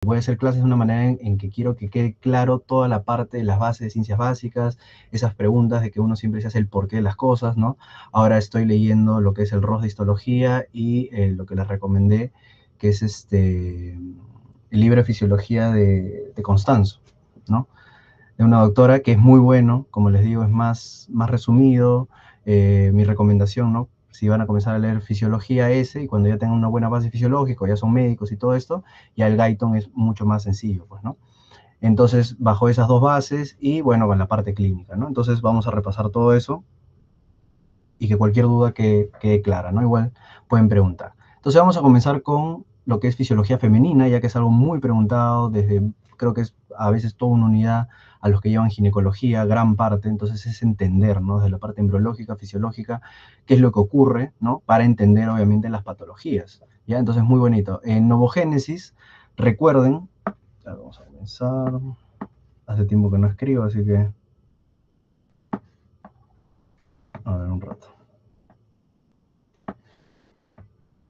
voy a hacer clases de una manera en que quiero que quede claro toda la parte de las bases de ciencias básicas, esas preguntas de que uno siempre se hace el porqué de las cosas, ¿no? Ahora estoy leyendo lo que es el ROS de histología y lo que les recomendé, que es el libro de fisiología de Constanzo, ¿no? De una doctora que es muy bueno, como les digo, es más resumido. Mi recomendación, ¿no? Si van a comenzar a leer fisiología ese, y cuando ya tengan una buena base fisiológica, ya son médicos y todo esto, ya el Guyton es mucho más sencillo, pues, ¿no? Entonces, bajo esas dos bases y, bueno, con la parte clínica, ¿no? Entonces, vamos a repasar todo eso y que cualquier duda quede clara, ¿no? Igual pueden preguntar. Entonces, vamos a comenzar con lo que es fisiología femenina, ya que es algo muy preguntado desde, creo que es a veces toda una unidad a los que llevan ginecología, gran parte, entonces es entender, ¿no? Desde la parte embriológica, fisiológica, qué es lo que ocurre, ¿no? Para entender, obviamente, las patologías, ¿ya? Entonces, muy bonito. En novogénesis, recuerden, vamos a comenzar, hace tiempo que no escribo, así que, a ver, un rato.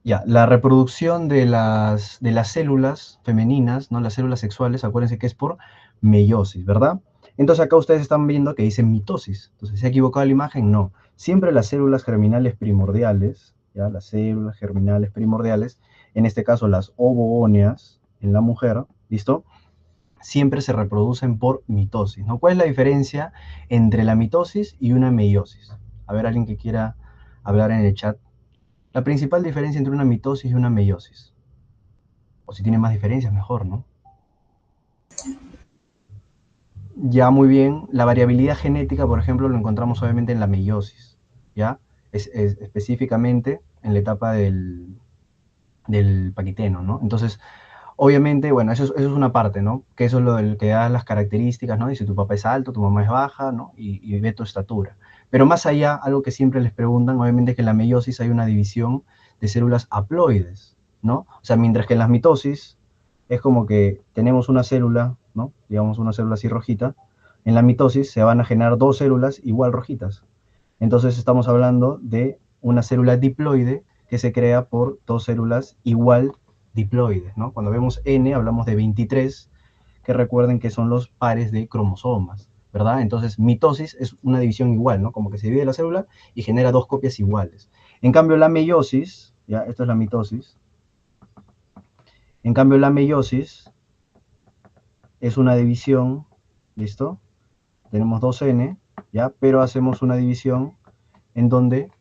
Ya, la reproducción de las células femeninas, ¿no? Las células sexuales, acuérdense que es por meiosis, ¿verdad? Entonces acá ustedes están viendo que dice mitosis. Entonces, ¿se ha equivocado la imagen? No. Siempre las células germinales primordiales, ¿ya? Las células germinales primordiales, en este caso las ovogonias en la mujer, ¿listo? Siempre se reproducen por mitosis, ¿no? ¿Cuál es la diferencia entre la mitosis y una meiosis? A ver, alguien que quiera hablar en el chat. La principal diferencia entre una mitosis y una meiosis. O si tiene más diferencias, mejor, ¿no? Ya muy bien, la variabilidad genética, por ejemplo, lo encontramos obviamente en la meiosis, ¿ya? Es específicamente en la etapa del paquiteno, ¿no? Entonces, obviamente, bueno, eso es una parte, ¿no? Que eso es lo del que da las características, ¿no? Y si tu papá es alto, tu mamá es baja, ¿no? Y ve tu estatura. Pero más allá, algo que siempre les preguntan, obviamente, es que en la meiosis hay una división de células haploides, ¿no? O sea, mientras que en las mitosis es como que tenemos una célula, ¿no? Digamos una célula así rojita, en la mitosis se van a generar dos células igual rojitas. Entonces estamos hablando de una célula diploide que se crea por dos células igual diploides, ¿no? Cuando vemos N hablamos de 23, que recuerden que son los pares de cromosomas, ¿verdad? Entonces mitosis es una división igual, ¿no? Como que se divide la célula y genera dos copias iguales. En cambio la meiosis, ya, esto es la mitosis, en cambio la meiosis es una división, ¿listo? Tenemos 2N, ¿ya? Pero hacemos una división en donde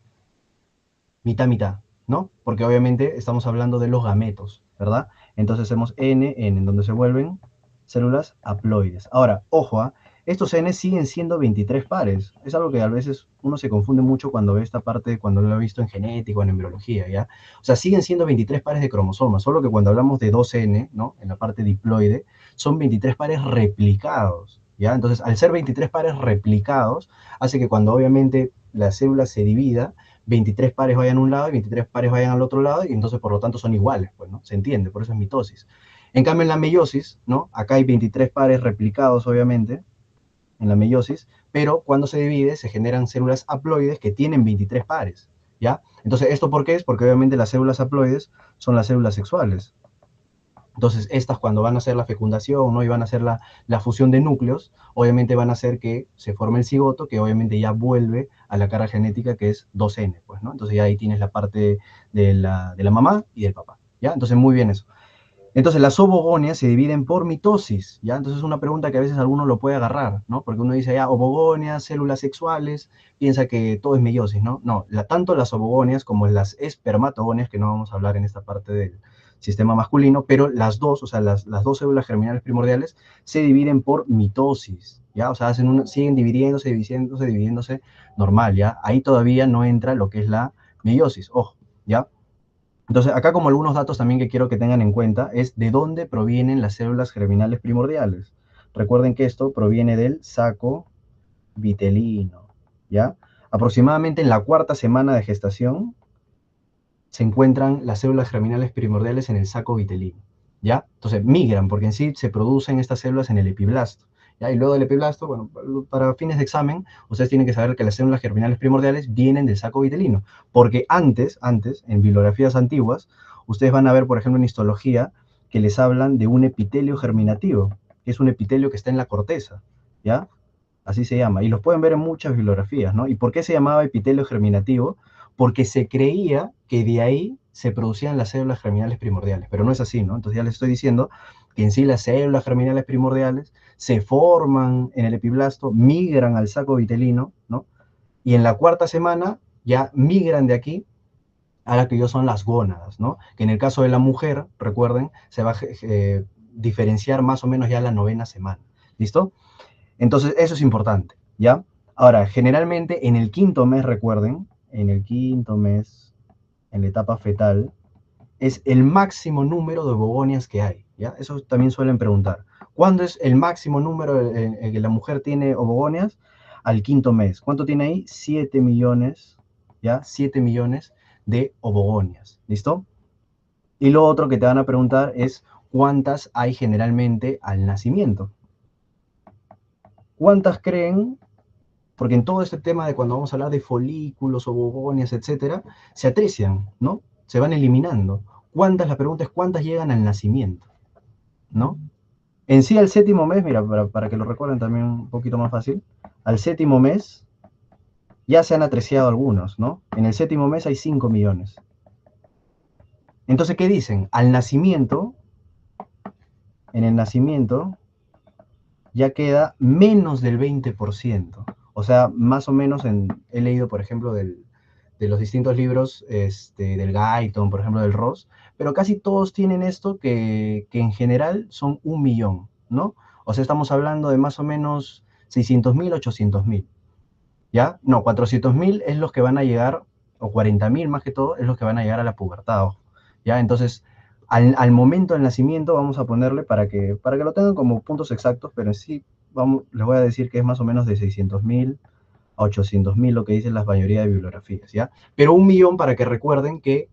mitad, ¿no? Porque obviamente estamos hablando de los gametos, ¿verdad? Entonces hacemos N, en donde se vuelven células haploides. Ahora, ojo, estos N siguen siendo 23 pares. Es algo que a veces uno se confunde mucho cuando ve esta parte, cuando lo ha visto en genética o en embriología, ¿ya? O sea, siguen siendo 23 pares de cromosomas, solo que cuando hablamos de 2N, ¿no? En la parte diploide, son 23 pares replicados, ¿ya? Entonces, al ser 23 pares replicados, hace que cuando obviamente la célula se divida, 23 pares vayan a un lado y 23 pares vayan al otro lado, y entonces por lo tanto son iguales, pues, ¿no? Se entiende, por eso es mitosis. En cambio, en la meiosis, ¿no? Acá hay 23 pares replicados, obviamente, en la meiosis, pero cuando se divide se generan células haploides que tienen 23 pares, ¿ya? Entonces, ¿esto por qué es? Porque obviamente las células haploides son las células sexuales. Entonces, estas cuando van a hacer la fecundación, ¿no? Y van a hacer la fusión de núcleos, obviamente van a hacer que se forme el cigoto, que obviamente ya vuelve a la cara genética que es 2N, pues, ¿no? Entonces ya ahí tienes la parte de la mamá y del papá, ¿ya? Entonces, muy bien eso. Entonces, las ovogonias se dividen por mitosis, ¿ya? Entonces, es una pregunta que a veces alguno lo puede agarrar, ¿no? Porque uno dice, ya, ovogonias, células sexuales, piensa que todo es meiosis, ¿no? No, tanto las ovogonias como las espermatogonias, que no vamos a hablar en esta parte del sistema masculino, pero las dos, o sea, las dos células germinales primordiales se dividen por mitosis, ¿ya? O sea, siguen dividiéndose normal, ¿ya? Ahí todavía no entra lo que es la meiosis, ojo, ¿ya? Entonces, acá como algunos datos también que quiero que tengan en cuenta es de dónde provienen las células germinales primordiales. Recuerden que esto proviene del saco vitelino, ¿ya? Aproximadamente en la cuarta semana de gestación se encuentran las células germinales primordiales en el saco vitelino, ¿ya? Entonces migran, porque en sí se producen estas células en el epiblasto, ¿ya? Y luego del epiblasto, bueno, para fines de examen, ustedes tienen que saber que las células germinales primordiales vienen del saco vitelino, porque antes, en bibliografías antiguas, ustedes van a ver, por ejemplo, en histología, que les hablan de un epitelio germinativo, que es un epitelio que está en la corteza, ¿ya? Así se llama, y los pueden ver en muchas bibliografías, ¿no? ¿Y por qué se llamaba epitelio germinativo? Porque se creía que de ahí se producían las células germinales primordiales, pero no es así, ¿no? Entonces ya les estoy diciendo que en sí las células germinales primordiales se forman en el epiblasto, migran al saco vitelino, ¿no? Y en la cuarta semana ya migran de aquí a la que yo son las gónadas, ¿no? Que en el caso de la mujer, recuerden, se va a diferenciar más o menos ya la novena semana, ¿listo? Entonces, eso es importante, ¿ya? Ahora, generalmente en el quinto mes, recuerden, en el quinto mes, en la etapa fetal, es el máximo número de ovogonias que hay, ¿ya? Eso también suelen preguntar. ¿Cuándo es el máximo número en que la mujer tiene ovogonias? Al quinto mes. ¿Cuánto tiene ahí? 7 millones, ¿ya? 7 millones de ovogonias, ¿listo? Y lo otro que te van a preguntar es cuántas hay generalmente al nacimiento. ¿Cuántas creen? Porque en todo este tema de cuando vamos a hablar de folículos, ovogonias, etcétera, se atrecian, ¿no? Se van eliminando. ¿Cuántas? La pregunta es cuántas llegan al nacimiento, ¿no? En sí, al séptimo mes, mira, para que lo recuerden también un poquito más fácil, al séptimo mes ya se han atreciado algunos, ¿no? En el séptimo mes hay 5 millones. Entonces, ¿qué dicen? Al nacimiento, en el nacimiento, ya queda menos del 20%. O sea, más o menos he leído, por ejemplo, de los distintos libros del Guyton, por ejemplo, del Ross, pero casi todos tienen esto que en general son 1 millón, ¿no? O sea, estamos hablando de más o menos 600.000, 800.000, ¿ya? No, 400.000 es los que van a llegar, o 40.000 más que todo, es los que van a llegar a la pubertad, ¿ya? Entonces, al momento del nacimiento vamos a ponerle para que lo tengan como puntos exactos, pero en sí les voy a decir que es más o menos de 600.000 a 800.000 lo que dicen la mayoría de bibliografías, ¿ya? Pero 1 millón para que recuerden que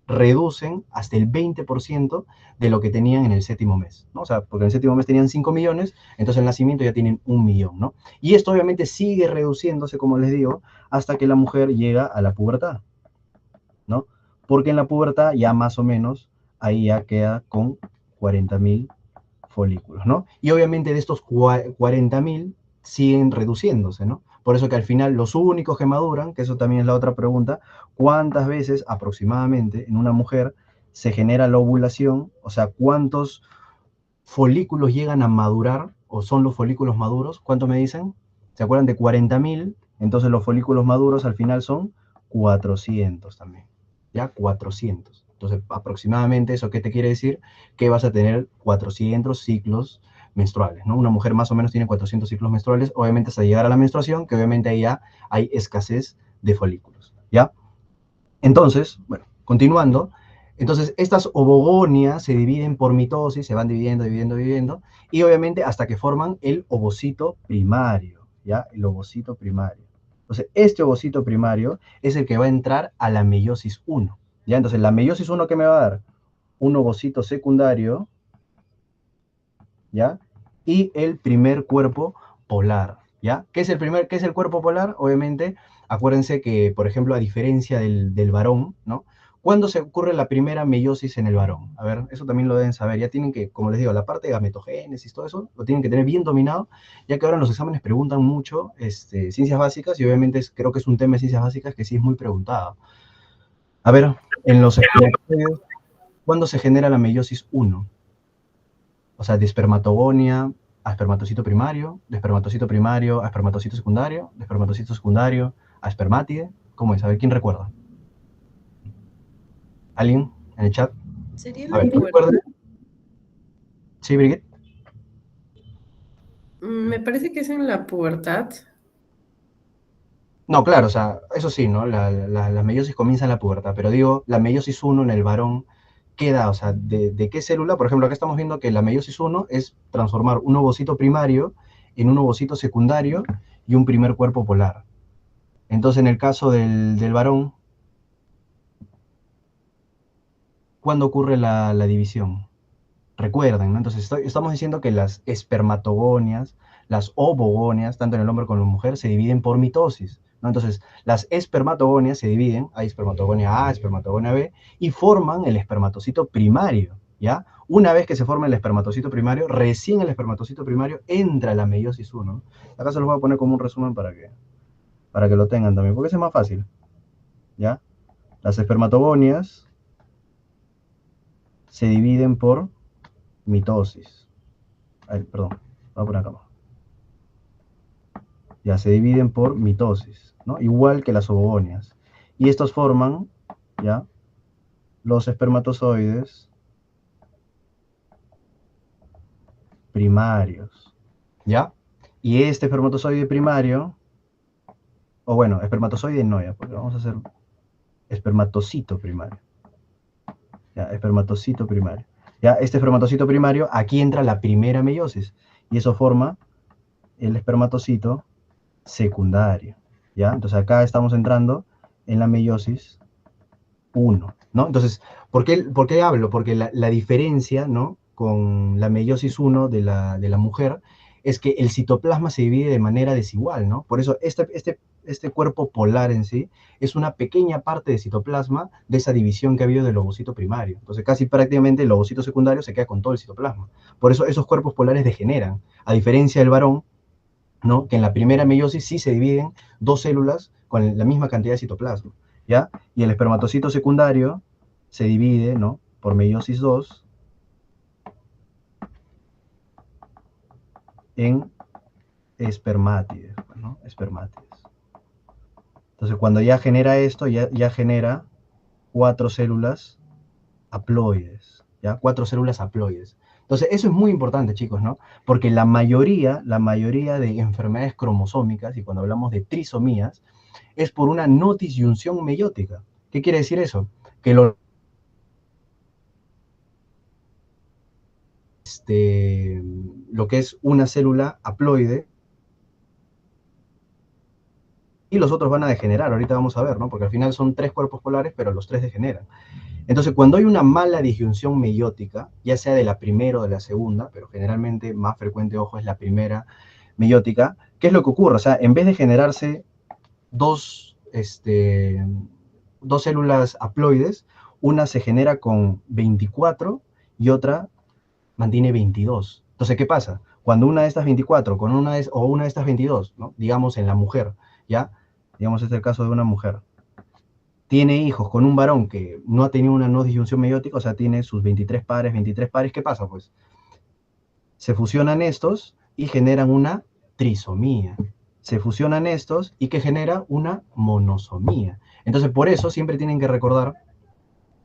reducen hasta el 20% de lo que tenían en el séptimo mes, ¿no? O sea, porque en el séptimo mes tenían 5 millones, entonces el nacimiento ya tienen 1 millón, ¿no? Y esto obviamente sigue reduciéndose, como les digo, hasta que la mujer llega a la pubertad, ¿no? Porque en la pubertad ya más o menos ahí ya queda con 40.000 folículos, ¿no? Y obviamente de estos 40.000 siguen reduciéndose, ¿no? Por eso que al final los únicos que maduran, que eso también es la otra pregunta, ¿cuántas veces aproximadamente en una mujer se genera la ovulación? O sea, ¿cuántos folículos llegan a madurar o son los folículos maduros? ¿Cuánto me dicen? ¿Se acuerdan de 40.000? Entonces los folículos maduros al final son 400 también, ¿ya? 400. Entonces, aproximadamente, ¿eso qué te quiere decir? Que vas a tener 400 ciclos menstruales, ¿no? Una mujer más o menos tiene 400 ciclos menstruales, obviamente hasta llegar a la menstruación, que obviamente ahí ya hay escasez de folículos, ¿ya? Entonces, bueno, continuando, entonces estas ovogonias se dividen por mitosis, se van dividiendo, dividiendo, dividiendo, y obviamente hasta que forman el ovocito primario, ¿ya? El ovocito primario. Entonces, este ovocito primario es el que va a entrar a la meiosis 1, ¿ya? Entonces, la meiosis 1, ¿qué me va a dar? Un ovocito secundario, ¿ya? Y el primer cuerpo polar, ¿ya? ¿Qué es el cuerpo polar? Obviamente, acuérdense que, por ejemplo, a diferencia del varón, ¿no? ¿Cuándo se ocurre la primera meiosis en el varón? A ver, eso también lo deben saber. Ya tienen que, como les digo, la parte de gametogénesis, todo eso, lo tienen que tener bien dominado, ya que ahora en los exámenes preguntan mucho ciencias básicas y obviamente creo que es un tema de ciencias básicas que sí es muy preguntado. A ver, en los espermatozoides, ¿cuándo se genera la meiosis 1? O sea, de espermatogonia a espermatocito primario, de espermatocito primario a espermatocito secundario, de espermatocito secundario a espermátide. ¿Cómo es? A ver, ¿quién recuerda? ¿Alguien en el chat? Sería A la ver, ¿quién pubertad. recuerda? ¿Sí, Brigitte? Me parece que es en la pubertad. No, claro, o sea, eso sí, ¿no? La meiosis comienza en la pubertad, pero digo, la meiosis 1 en el varón queda, o sea, ¿de qué célula? Por ejemplo, acá estamos viendo que la meiosis 1 es transformar un ovocito primario en un ovocito secundario y un primer cuerpo polar. Entonces, en el caso del varón, ¿cuándo ocurre la división? Recuerden, ¿no? Entonces, estamos diciendo que las espermatogonias, las ovogonias, tanto en el hombre como en la mujer, se dividen por mitosis, ¿no? Entonces, las espermatogonias se dividen, hay espermatogonia A, espermatogonia B, y forman el espermatocito primario, ¿ya? Una vez que se forma el espermatocito primario, recién el espermatocito primario entra a la meiosis 1. Acá se los voy a poner como un resumen para que lo tengan también, porque ese es más fácil, ¿ya? Las espermatogonias se dividen por mitosis. Ay, perdón, voy a poner acá. Ya, se dividen por mitosis, ¿no? Igual que las ovogonias. Y estos forman, ¿ya? Los espermatozoides primarios, ¿ya? Y este espermatozoide primario, o bueno, espermatozoide no, ya, porque vamos a hacer espermatocito primario, ¿ya? Espermatocito primario. Ya, este espermatocito primario, aquí entra la primera meiosis, y eso forma el espermatocito secundario, ¿ya? Entonces acá estamos entrando en la meiosis 1, ¿no? Entonces, por qué hablo? Porque la diferencia, ¿no? Con la meiosis 1 de la mujer es que el citoplasma se divide de manera desigual, ¿no? Por eso este cuerpo polar en sí es una pequeña parte de citoplasma de esa división que ha habido del ovocito primario. Entonces, casi prácticamente el ovocito secundario se queda con todo el citoplasma. Por eso esos cuerpos polares degeneran, a diferencia del varón, ¿no? Que en la primera meiosis sí se dividen dos células con la misma cantidad de citoplasma, ¿ya? Y el espermatocito secundario se divide, ¿no? Por meiosis 2 en espermátides, ¿no? Espermátides. Entonces, cuando ya genera esto, ya genera cuatro células haploides, ¿ya? Cuatro células haploides. Entonces, eso es muy importante, chicos, ¿no? Porque la mayoría de enfermedades cromosómicas, y cuando hablamos de trisomías, es por una no disyunción meiótica. ¿Qué quiere decir eso? Que lo que es una célula haploide y los otros van a degenerar, ahorita vamos a ver, ¿no? Porque al final son tres cuerpos polares, pero los tres degeneran. Entonces, cuando hay una mala disyunción meiótica, ya sea de la primera o de la segunda, pero generalmente más frecuente, ojo, es la primera meiótica, ¿qué es lo que ocurre? O sea, en vez de generarse dos, dos células haploides, una se genera con 24 y otra mantiene 22. Entonces, ¿qué pasa? Cuando una de estas 24 con o una de estas 22, ¿no? Digamos en la mujer, ¿ya? Digamos, este es el caso de una mujer, tiene hijos con un varón que no ha tenido una no disyunción meiótica, o sea, tiene sus 23 pares, ¿qué pasa? Pues se fusionan estos y generan una trisomía. Se fusionan estos y que genera una monosomía. Entonces, por eso siempre tienen que recordar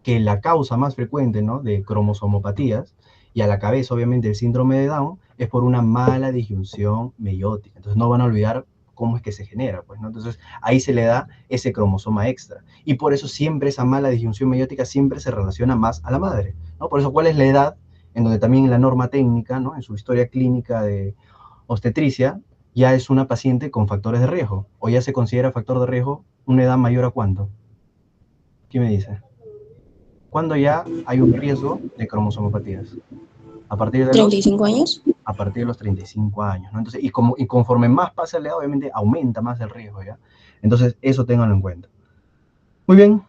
que la causa más frecuente, ¿no? De cromosomopatías y a la cabeza, obviamente, el síndrome de Down es por una mala disyunción meiótica. Entonces, no van a olvidar cómo es que se genera, pues, ¿no? Entonces, ahí se le da ese cromosoma extra. Y por eso siempre esa mala disyunción meiótica siempre se relaciona más a la madre, ¿no? Por eso, ¿cuál es la edad? En donde también en la norma técnica, ¿no? En su historia clínica de obstetricia, ya es una paciente con factores de riesgo, o ya se considera factor de riesgo una edad mayor a cuánto. ¿Qué me dice? Cuando ya hay un riesgo de cromosomopatías. A partir de los, 35 años. a partir de los 35 años, ¿no? Entonces, y conforme más pasa la edad, obviamente aumenta más el riesgo, ¿ya? Entonces, eso ténganlo en cuenta. Muy bien.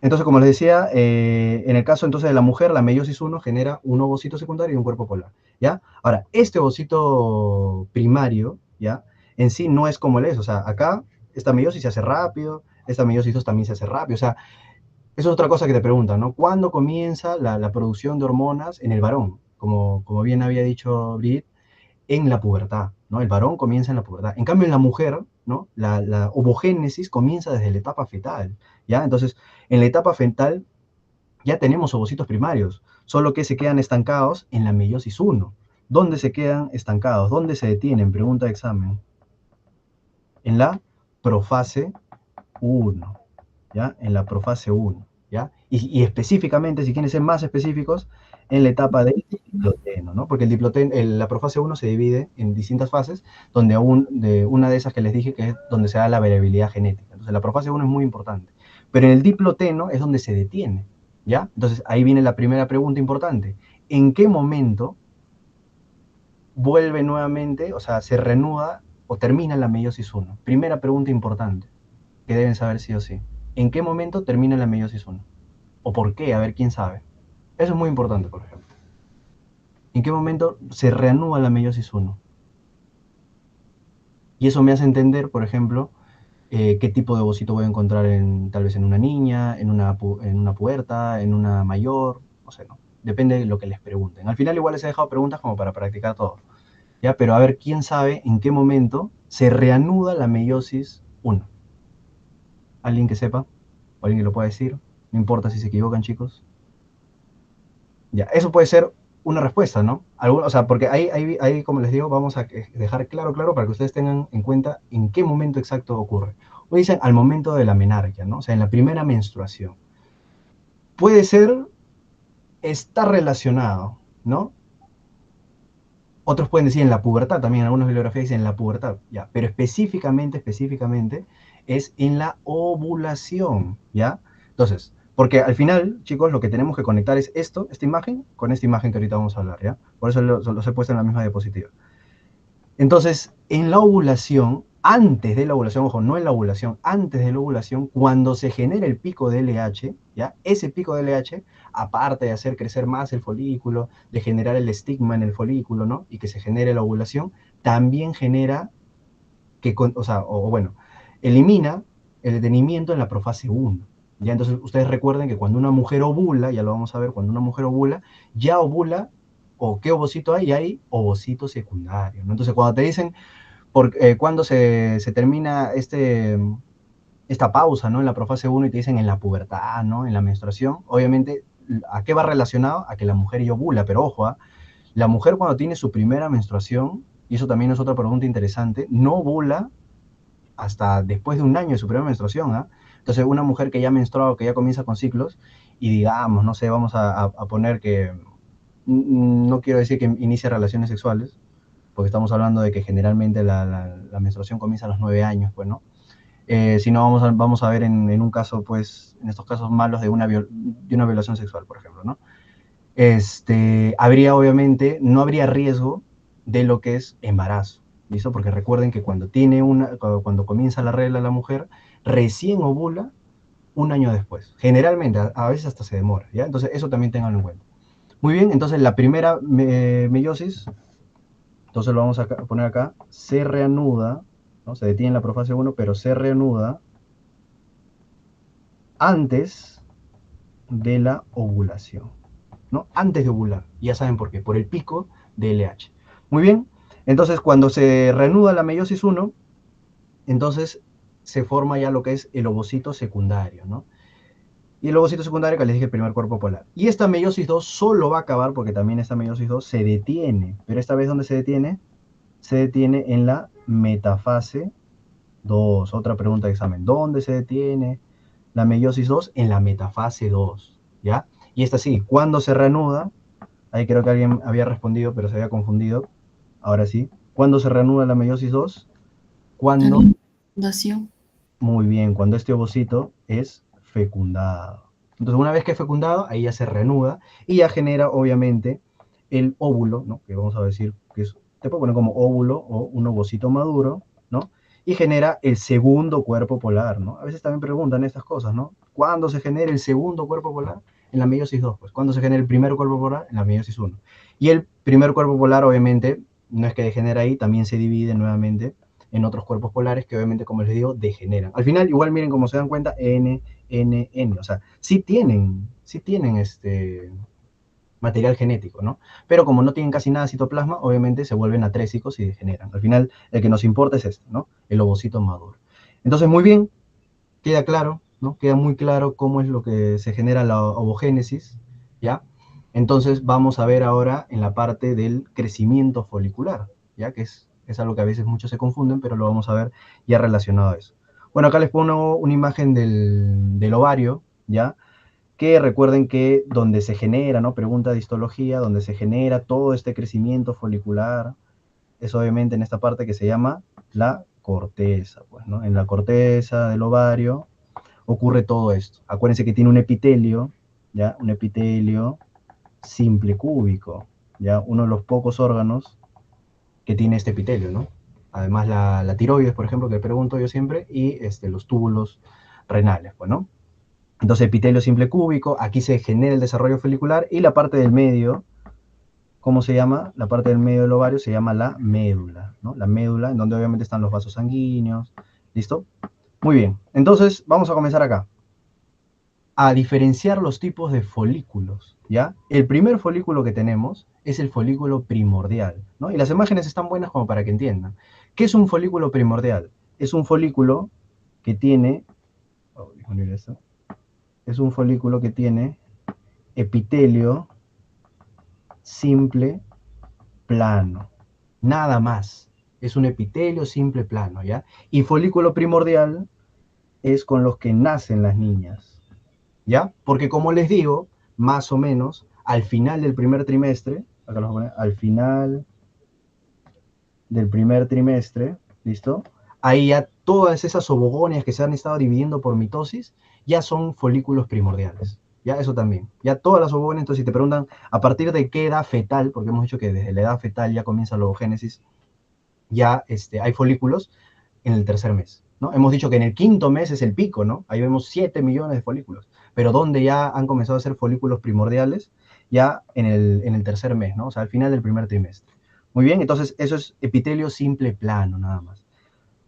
Entonces, como les decía, en el caso entonces de la mujer, la meiosis 1 genera un ovocito secundario y un cuerpo polar, ¿ya? Ahora, este ovocito primario, ¿ya? En sí no es como el es, o sea, acá esta meiosis se hace rápido, esta meiosis 2 también se hace rápido, o sea, eso es otra cosa que te preguntan, ¿no? ¿Cuándo comienza la producción de hormonas en el varón? Como bien había dicho Brigitte, en la pubertad, ¿no? El varón comienza en la pubertad. En cambio, en la mujer, ¿no? La ovogénesis comienza desde la etapa fetal, ¿ya? Entonces, en la etapa fetal ya tenemos ovocitos primarios, solo que se quedan estancados en la meiosis 1. ¿Dónde se quedan estancados? ¿Dónde se detienen? Pregunta de examen. En la profase 1. ¿Ya? En la profase 1, ¿ya? Y específicamente, si quieren ser más específicos, en la etapa del diploteno, ¿no? Porque la profase 1 se divide en distintas fases, donde una de esas que les dije que es donde se da la variabilidad genética. Entonces, la profase 1 es muy importante. Pero en el diploteno es donde se detiene, ¿ya? Entonces, ahí viene la primera pregunta importante. ¿En qué momento vuelve nuevamente, o sea, se reanuda o termina la meiosis 1? Primera pregunta importante que deben saber sí o sí. ¿En qué momento termina la meiosis 1? ¿O por qué? A ver, ¿quién sabe? Eso es muy importante, por ejemplo. ¿En qué momento se reanuda la meiosis uno? Y eso me hace entender, por ejemplo, qué tipo de ovocito voy a encontrar tal vez en una niña, en una puberta, en una mayor, no sé, ¿no? Depende de lo que les pregunten. Al final igual les he dejado preguntas como para practicar todo, ¿ya? Pero a ver, ¿quién sabe en qué momento se reanuda la meiosis uno? ¿Alguien que sepa? ¿O alguien que lo pueda decir? No importa si se equivocan, chicos. Ya, eso puede ser una respuesta, ¿no? O sea, porque ahí, como les digo, vamos a dejar claro, claro, para que ustedes tengan en cuenta en qué momento exacto ocurre. O dicen al momento de la menarquia, ¿no? O sea, en la primera menstruación. Puede ser, está relacionado, ¿no? Otros pueden decir en la pubertad, también en algunas bibliografías dicen en la pubertad, ya. Pero específicamente, es en la ovulación, ¿ya? Entonces, porque al final, chicos, lo que tenemos que conectar es esta imagen, con esta imagen que ahorita vamos a hablar, ¿ya? Por eso los he puesto en la misma diapositiva. Entonces, en la ovulación, antes de la ovulación, ojo, no en la ovulación, antes de la ovulación, cuando se genera el pico de LH, ¿ya? Ese pico de LH, aparte de hacer crecer más el folículo, de generar el estigma en el folículo, ¿no? Y que se genere la ovulación, también genera, o sea, o bueno, elimina el detenimiento en la profase 1. Ya, entonces ustedes recuerden que cuando una mujer ovula, ya lo vamos a ver, cuando una mujer ovula, ya ovula, o qué ovocito hay, hay ovocito secundario, ¿no? Entonces cuando te dicen cuando se termina esta pausa, ¿no? En la profase 1 y te dicen en la pubertad, ¿no? En la menstruación, obviamente, ¿a qué va relacionado? A que la mujer ya ovula, pero ojo, ¿eh? La mujer cuando tiene su primera menstruación, y eso también es otra pregunta interesante, no ovula hasta después de un año de su primera menstruación, ¿ah? Entonces, una mujer que ya ha menstruado, que ya comienza con ciclos, y digamos, no sé, vamos a poner que, no quiero decir que inicie relaciones sexuales, porque estamos hablando de que generalmente la menstruación comienza a los 9 años, pues, ¿no? Si no, vamos a ver en un caso, pues, en estos casos malos de una violación sexual, por ejemplo, ¿no? Habría obviamente, no habría riesgo de lo que es embarazo, ¿listo? Porque recuerden que cuando comienza la regla la mujer, recién ovula un año después. Generalmente, a veces hasta se demora, ¿ya? Entonces, eso también tenganlo en cuenta. Muy bien, entonces la primera meiosis, entonces lo vamos a poner acá, se reanuda, ¿no? Se detiene en la profase 1, pero se reanuda antes de la ovulación, ¿no? Antes de ovular. Ya saben por qué, por el pico de LH. Muy bien, entonces cuando se reanuda la meiosis uno, entonces se forma ya lo que es el ovocito secundario, ¿no? Y el ovocito secundario, que les dije, el primer cuerpo polar. Y esta meiosis 2 solo va a acabar, porque también esta meiosis 2 se detiene. Pero esta vez, ¿dónde se detiene? Se detiene en la metafase 2. Otra pregunta de examen. ¿Dónde se detiene la meiosis 2? En la metafase 2, ¿ya? Y esta sí, ¿cuándo se reanuda? Ahí creo que alguien había respondido, pero se había confundido. Ahora sí. ¿Cuándo se reanuda la meiosis 2? A la Cuando, fundación. muy bien, cuando este ovocito es fecundado. Entonces, una vez que es fecundado, ahí ya se reanuda y ya genera, obviamente, el óvulo, ¿no? Que vamos a decir que te puedo poner como óvulo o un ovocito maduro, ¿no? Y genera el segundo cuerpo polar, ¿no? A veces también preguntan estas cosas, ¿no? ¿Cuándo se genera el segundo cuerpo polar? En la meiosis 2, pues. ¿Cuándo se genera el primer cuerpo polar? En la meiosis 1. Y el primer cuerpo polar, obviamente, no es que degenera ahí, también se divide nuevamente en otros cuerpos polares que obviamente, como les digo, degeneran. Al final, igual miren cómo se dan cuenta, N, o sea, sí tienen material genético, ¿no? Pero como no tienen casi nada de citoplasma, obviamente se vuelven atrésicos y degeneran. Al final, el que nos importa es este, ¿no? El ovocito maduro. Entonces, muy bien, queda claro, ¿no? Queda muy claro cómo es lo que se genera la ovogénesis, ¿ya? Entonces, vamos a ver ahora en la parte del crecimiento folicular, ¿ya? Que es algo que a veces muchos se confunden, pero lo vamos a ver ya relacionado a eso. Bueno, acá les pongo una imagen del ovario, ¿ya? Que recuerden que donde se genera, ¿no? Pregunta de histología, donde se genera todo este crecimiento folicular, es obviamente en esta parte que se llama la corteza, pues, ¿no? En la corteza del ovario ocurre todo esto. Acuérdense que tiene un epitelio, ¿ya? Un epitelio simple cúbico, ¿ya? Uno de los pocos órganos que tiene este epitelio, ¿no? Además la tiroides, por ejemplo, que pregunto yo siempre, y los túbulos renales, pues, ¿no? Entonces, epitelio simple cúbico, aquí se genera el desarrollo folicular y la parte del medio, ¿cómo se llama? La parte del medio del ovario se llama la médula, ¿no? La médula, en donde obviamente están los vasos sanguíneos. ¿Listo? Muy bien. Entonces, vamos a comenzar acá. A diferenciar los tipos de folículos, ¿ya? El primer folículo que tenemos es el folículo primordial, ¿no? Y las imágenes están buenas como para que entiendan. ¿Qué es un folículo primordial? Es un folículo que tiene... Oh, disminuir esto. Es un folículo que tiene epitelio simple plano. Nada más. Es un epitelio simple plano, ¿ya? Y folículo primordial es con los que nacen las niñas, ¿ya? Porque como les digo, más o menos, al final del primer trimestre, acá lo voy a poner, al final del primer trimestre, ¿listo? Ahí ya todas esas ovogonias que se han estado dividiendo por mitosis ya son folículos primordiales. Ya eso también. Ya todas las ovogonias, entonces si te preguntan a partir de qué edad fetal, porque hemos dicho que desde la edad fetal ya comienza la ovogénesis, ya hay folículos en el tercer mes, ¿no? Hemos dicho que en el quinto mes es el pico, ¿no? Ahí vemos 7 millones de folículos, pero donde ya han comenzado a ser folículos primordiales, ya en el tercer mes, ¿no? O sea, al final del primer trimestre. Muy bien, entonces eso es epitelio simple plano, nada más.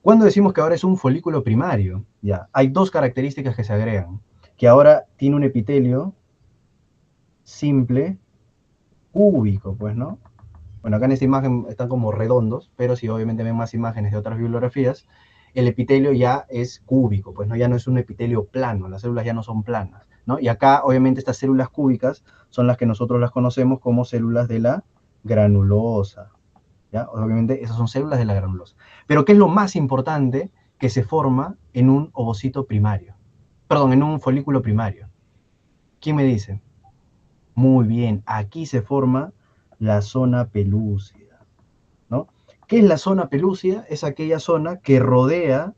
Cuando decimos que ahora es un folículo primario, ya, hay dos características que se agregan, que ahora tiene un epitelio simple cúbico, pues, ¿no? Bueno, acá en esta imagen están como redondos, pero si obviamente ven más imágenes de otras bibliografías, el epitelio ya es cúbico, pues no, ya no es un epitelio plano, las células ya no son planas, ¿no? Y acá obviamente estas células cúbicas son las que nosotros las conocemos como células de la granulosa, ¿ya? Obviamente esas son células de la granulosa. Pero ¿qué es lo más importante que se forma en un ovocito primario? Perdón, en un folículo primario. ¿Quién me dice? Muy bien, aquí se forma la zona pelúcida, ¿no? ¿Qué es la zona pelúcida? Es aquella zona que rodea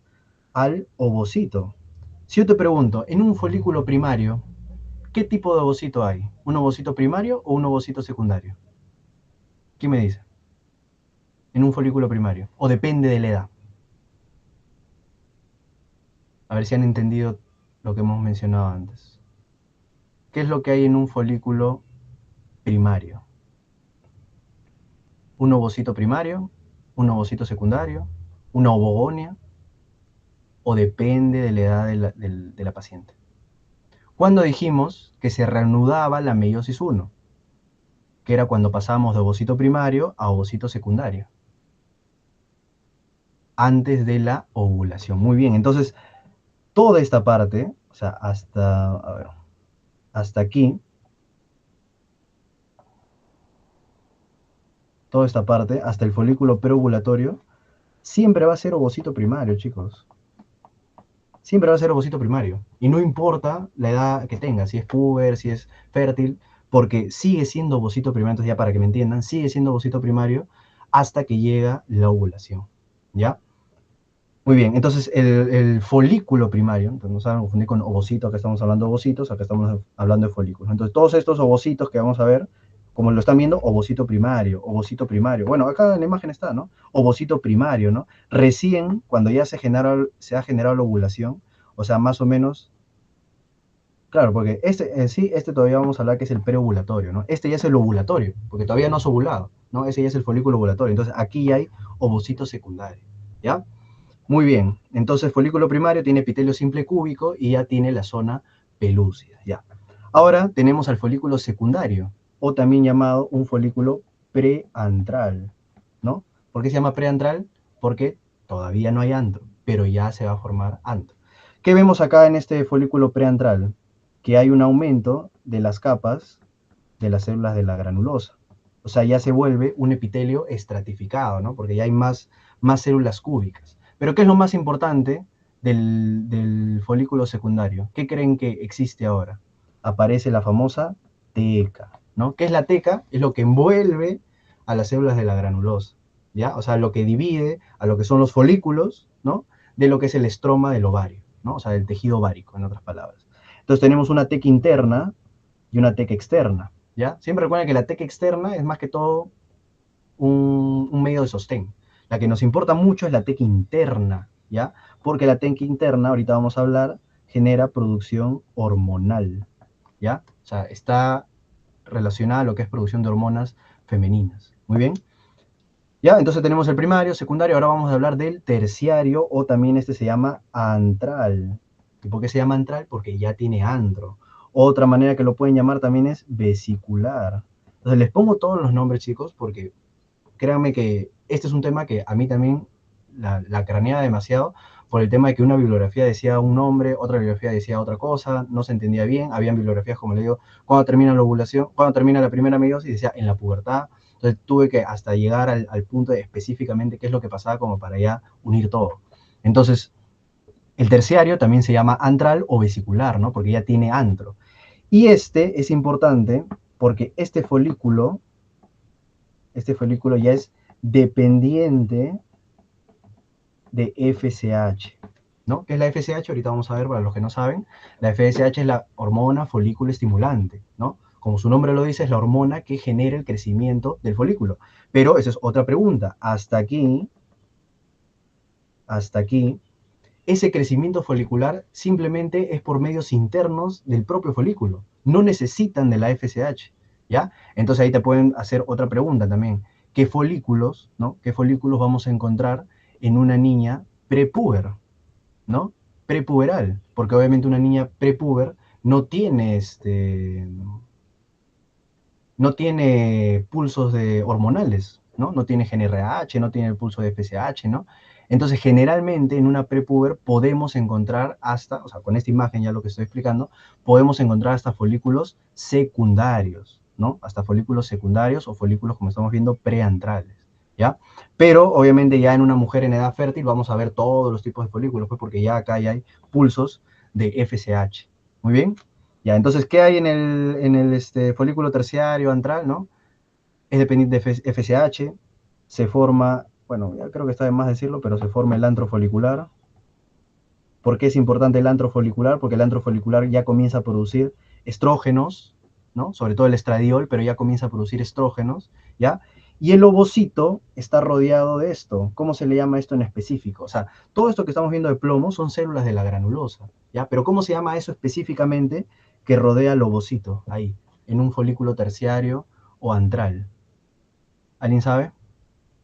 al ovocito. Si yo te pregunto, en un folículo primario, ¿qué tipo de ovocito hay? ¿Un ovocito primario o un ovocito secundario? ¿Quién me dice? En un folículo primario. O depende de la edad. A ver si han entendido lo que hemos mencionado antes. ¿Qué es lo que hay en un folículo primario? ¿Un ovocito primario? ¿Un ovocito secundario? ¿Una ovogonia? ¿O depende de la edad de la paciente? Cuando dijimos que se reanudaba la meiosis 1, que era cuando pasábamos de ovocito primario a ovocito secundario, antes de la ovulación. Muy bien, entonces toda esta parte, o sea, a ver, hasta aquí, toda esta parte, hasta el folículo preovulatorio, siempre va a ser ovocito primario, chicos. Siempre va a ser ovocito primario. Y no importa la edad que tenga, si es puber, si es fértil, porque sigue siendo ovocito primario, entonces ya para que me entiendan, sigue siendo ovocito primario hasta que llega la ovulación. ¿Ya? Muy bien, entonces el folículo primario, entonces no se van a confundir con ovocito, acá estamos hablando de ovocitos, acá estamos hablando de folículos. Entonces todos estos ovocitos que vamos a ver, como lo están viendo, ovocito primario, ovocito primario. Bueno, acá en la imagen está, ¿no? Ovocito primario, ¿no? Recién cuando ya se ha generado la ovulación, o sea, más o menos, claro, porque este en sí, este todavía vamos a hablar que es el preovulatorio, ¿no? Este ya es el ovulatorio, porque todavía no has ovulado, ¿no? Ese ya es el folículo ovulatorio. Entonces aquí ya hay ovocito secundario, ¿ya? Muy bien, entonces folículo primario tiene epitelio simple cúbico y ya tiene la zona pelúcida, ya. Ahora tenemos al folículo secundario, o también llamado un folículo preantral, ¿no? ¿Por qué se llama preantral? Porque todavía no hay antro, pero ya se va a formar antro. ¿Qué vemos acá en este folículo preantral? Que hay un aumento de las capas de las células de la granulosa. O sea, ya se vuelve un epitelio estratificado, ¿no? Porque ya hay más células cúbicas. Pero ¿qué es lo más importante del folículo secundario? ¿Qué creen que existe ahora? Aparece la famosa teca, ¿no? ¿Qué es la teca? Es lo que envuelve a las células de la granulosa, ¿ya? O sea, lo que divide a lo que son los folículos, ¿no? De lo que es el estroma del ovario, ¿no? O sea, del tejido ovárico, en otras palabras. Entonces tenemos una teca interna y una teca externa, ¿ya? Siempre recuerden que la teca externa es más que todo un medio de sostén. La que nos importa mucho es la teca interna, ¿ya? Porque la teca interna, ahorita vamos a hablar, genera producción hormonal, ¿ya? O sea, está relacionada a lo que es producción de hormonas femeninas. Muy bien. Ya, entonces tenemos el primario, secundario, ahora vamos a hablar del terciario, o también este se llama antral. ¿Y por qué se llama antral? Porque ya tiene andro. Otra manera que lo pueden llamar también es vesicular. Entonces les pongo todos los nombres, chicos, porque créanme que este es un tema que a mí también la craneaba demasiado, por el tema de que una bibliografía decía un nombre, otra bibliografía decía otra cosa, no se entendía bien. Habían bibliografías, como le digo, cuando termina la ovulación, cuando termina la primera meiosis, decía en la pubertad. Entonces tuve que hasta llegar al punto de específicamente qué es lo que pasaba, como para ya unir todo. Entonces, el terciario también se llama antral o vesicular, ¿no? Porque ya tiene antro. Y este es importante porque este folículo ya es dependiente de FSH, ¿no? ¿Qué es la FSH? Ahorita vamos a ver, para los que no saben. La FSH es la hormona folículo estimulante, ¿no? Como su nombre lo dice, es la hormona que genera el crecimiento del folículo. Pero esa es otra pregunta. Hasta aquí, ese crecimiento folicular simplemente es por medios internos del propio folículo. No necesitan de la FSH, ¿ya? Entonces ahí te pueden hacer otra pregunta también. ¿Qué folículos, ¿no? ¿Qué folículos vamos a encontrar en una niña prepúber, ¿no? Prepuberal, porque obviamente una niña prepúber no tiene no tiene pulsos hormonales, ¿no? No tiene GnRH, no tiene el pulso de FSH, ¿no? Entonces, generalmente en una prepúber podemos encontrar hasta, o sea, con esta imagen ya lo que estoy explicando, podemos encontrar hasta folículos secundarios, ¿no? Hasta folículos secundarios o folículos, como estamos viendo, preantrales, ¿ya? Pero, obviamente, ya en una mujer en edad fértil vamos a ver todos los tipos de folículos, pues porque ya acá ya hay pulsos de FSH. Muy bien. Ya, entonces, ¿qué hay en el folículo terciario antral, no? Es dependiente de FSH, se forma, bueno, ya creo que está de más decirlo, pero se forma el antro folicular. ¿Por qué es importante el antro folicular? Porque el antro folicular ya comienza a producir estrógenos, ¿no? Sobre todo el estradiol, pero ya comienza a producir estrógenos, ¿ya? Y el ovocito está rodeado de esto. ¿Cómo se le llama esto en específico? O sea, todo esto que estamos viendo de plomo son células de la granulosa, ¿ya? Pero ¿cómo se llama eso específicamente que rodea el ovocito ahí, en un folículo terciario o antral? ¿Alguien sabe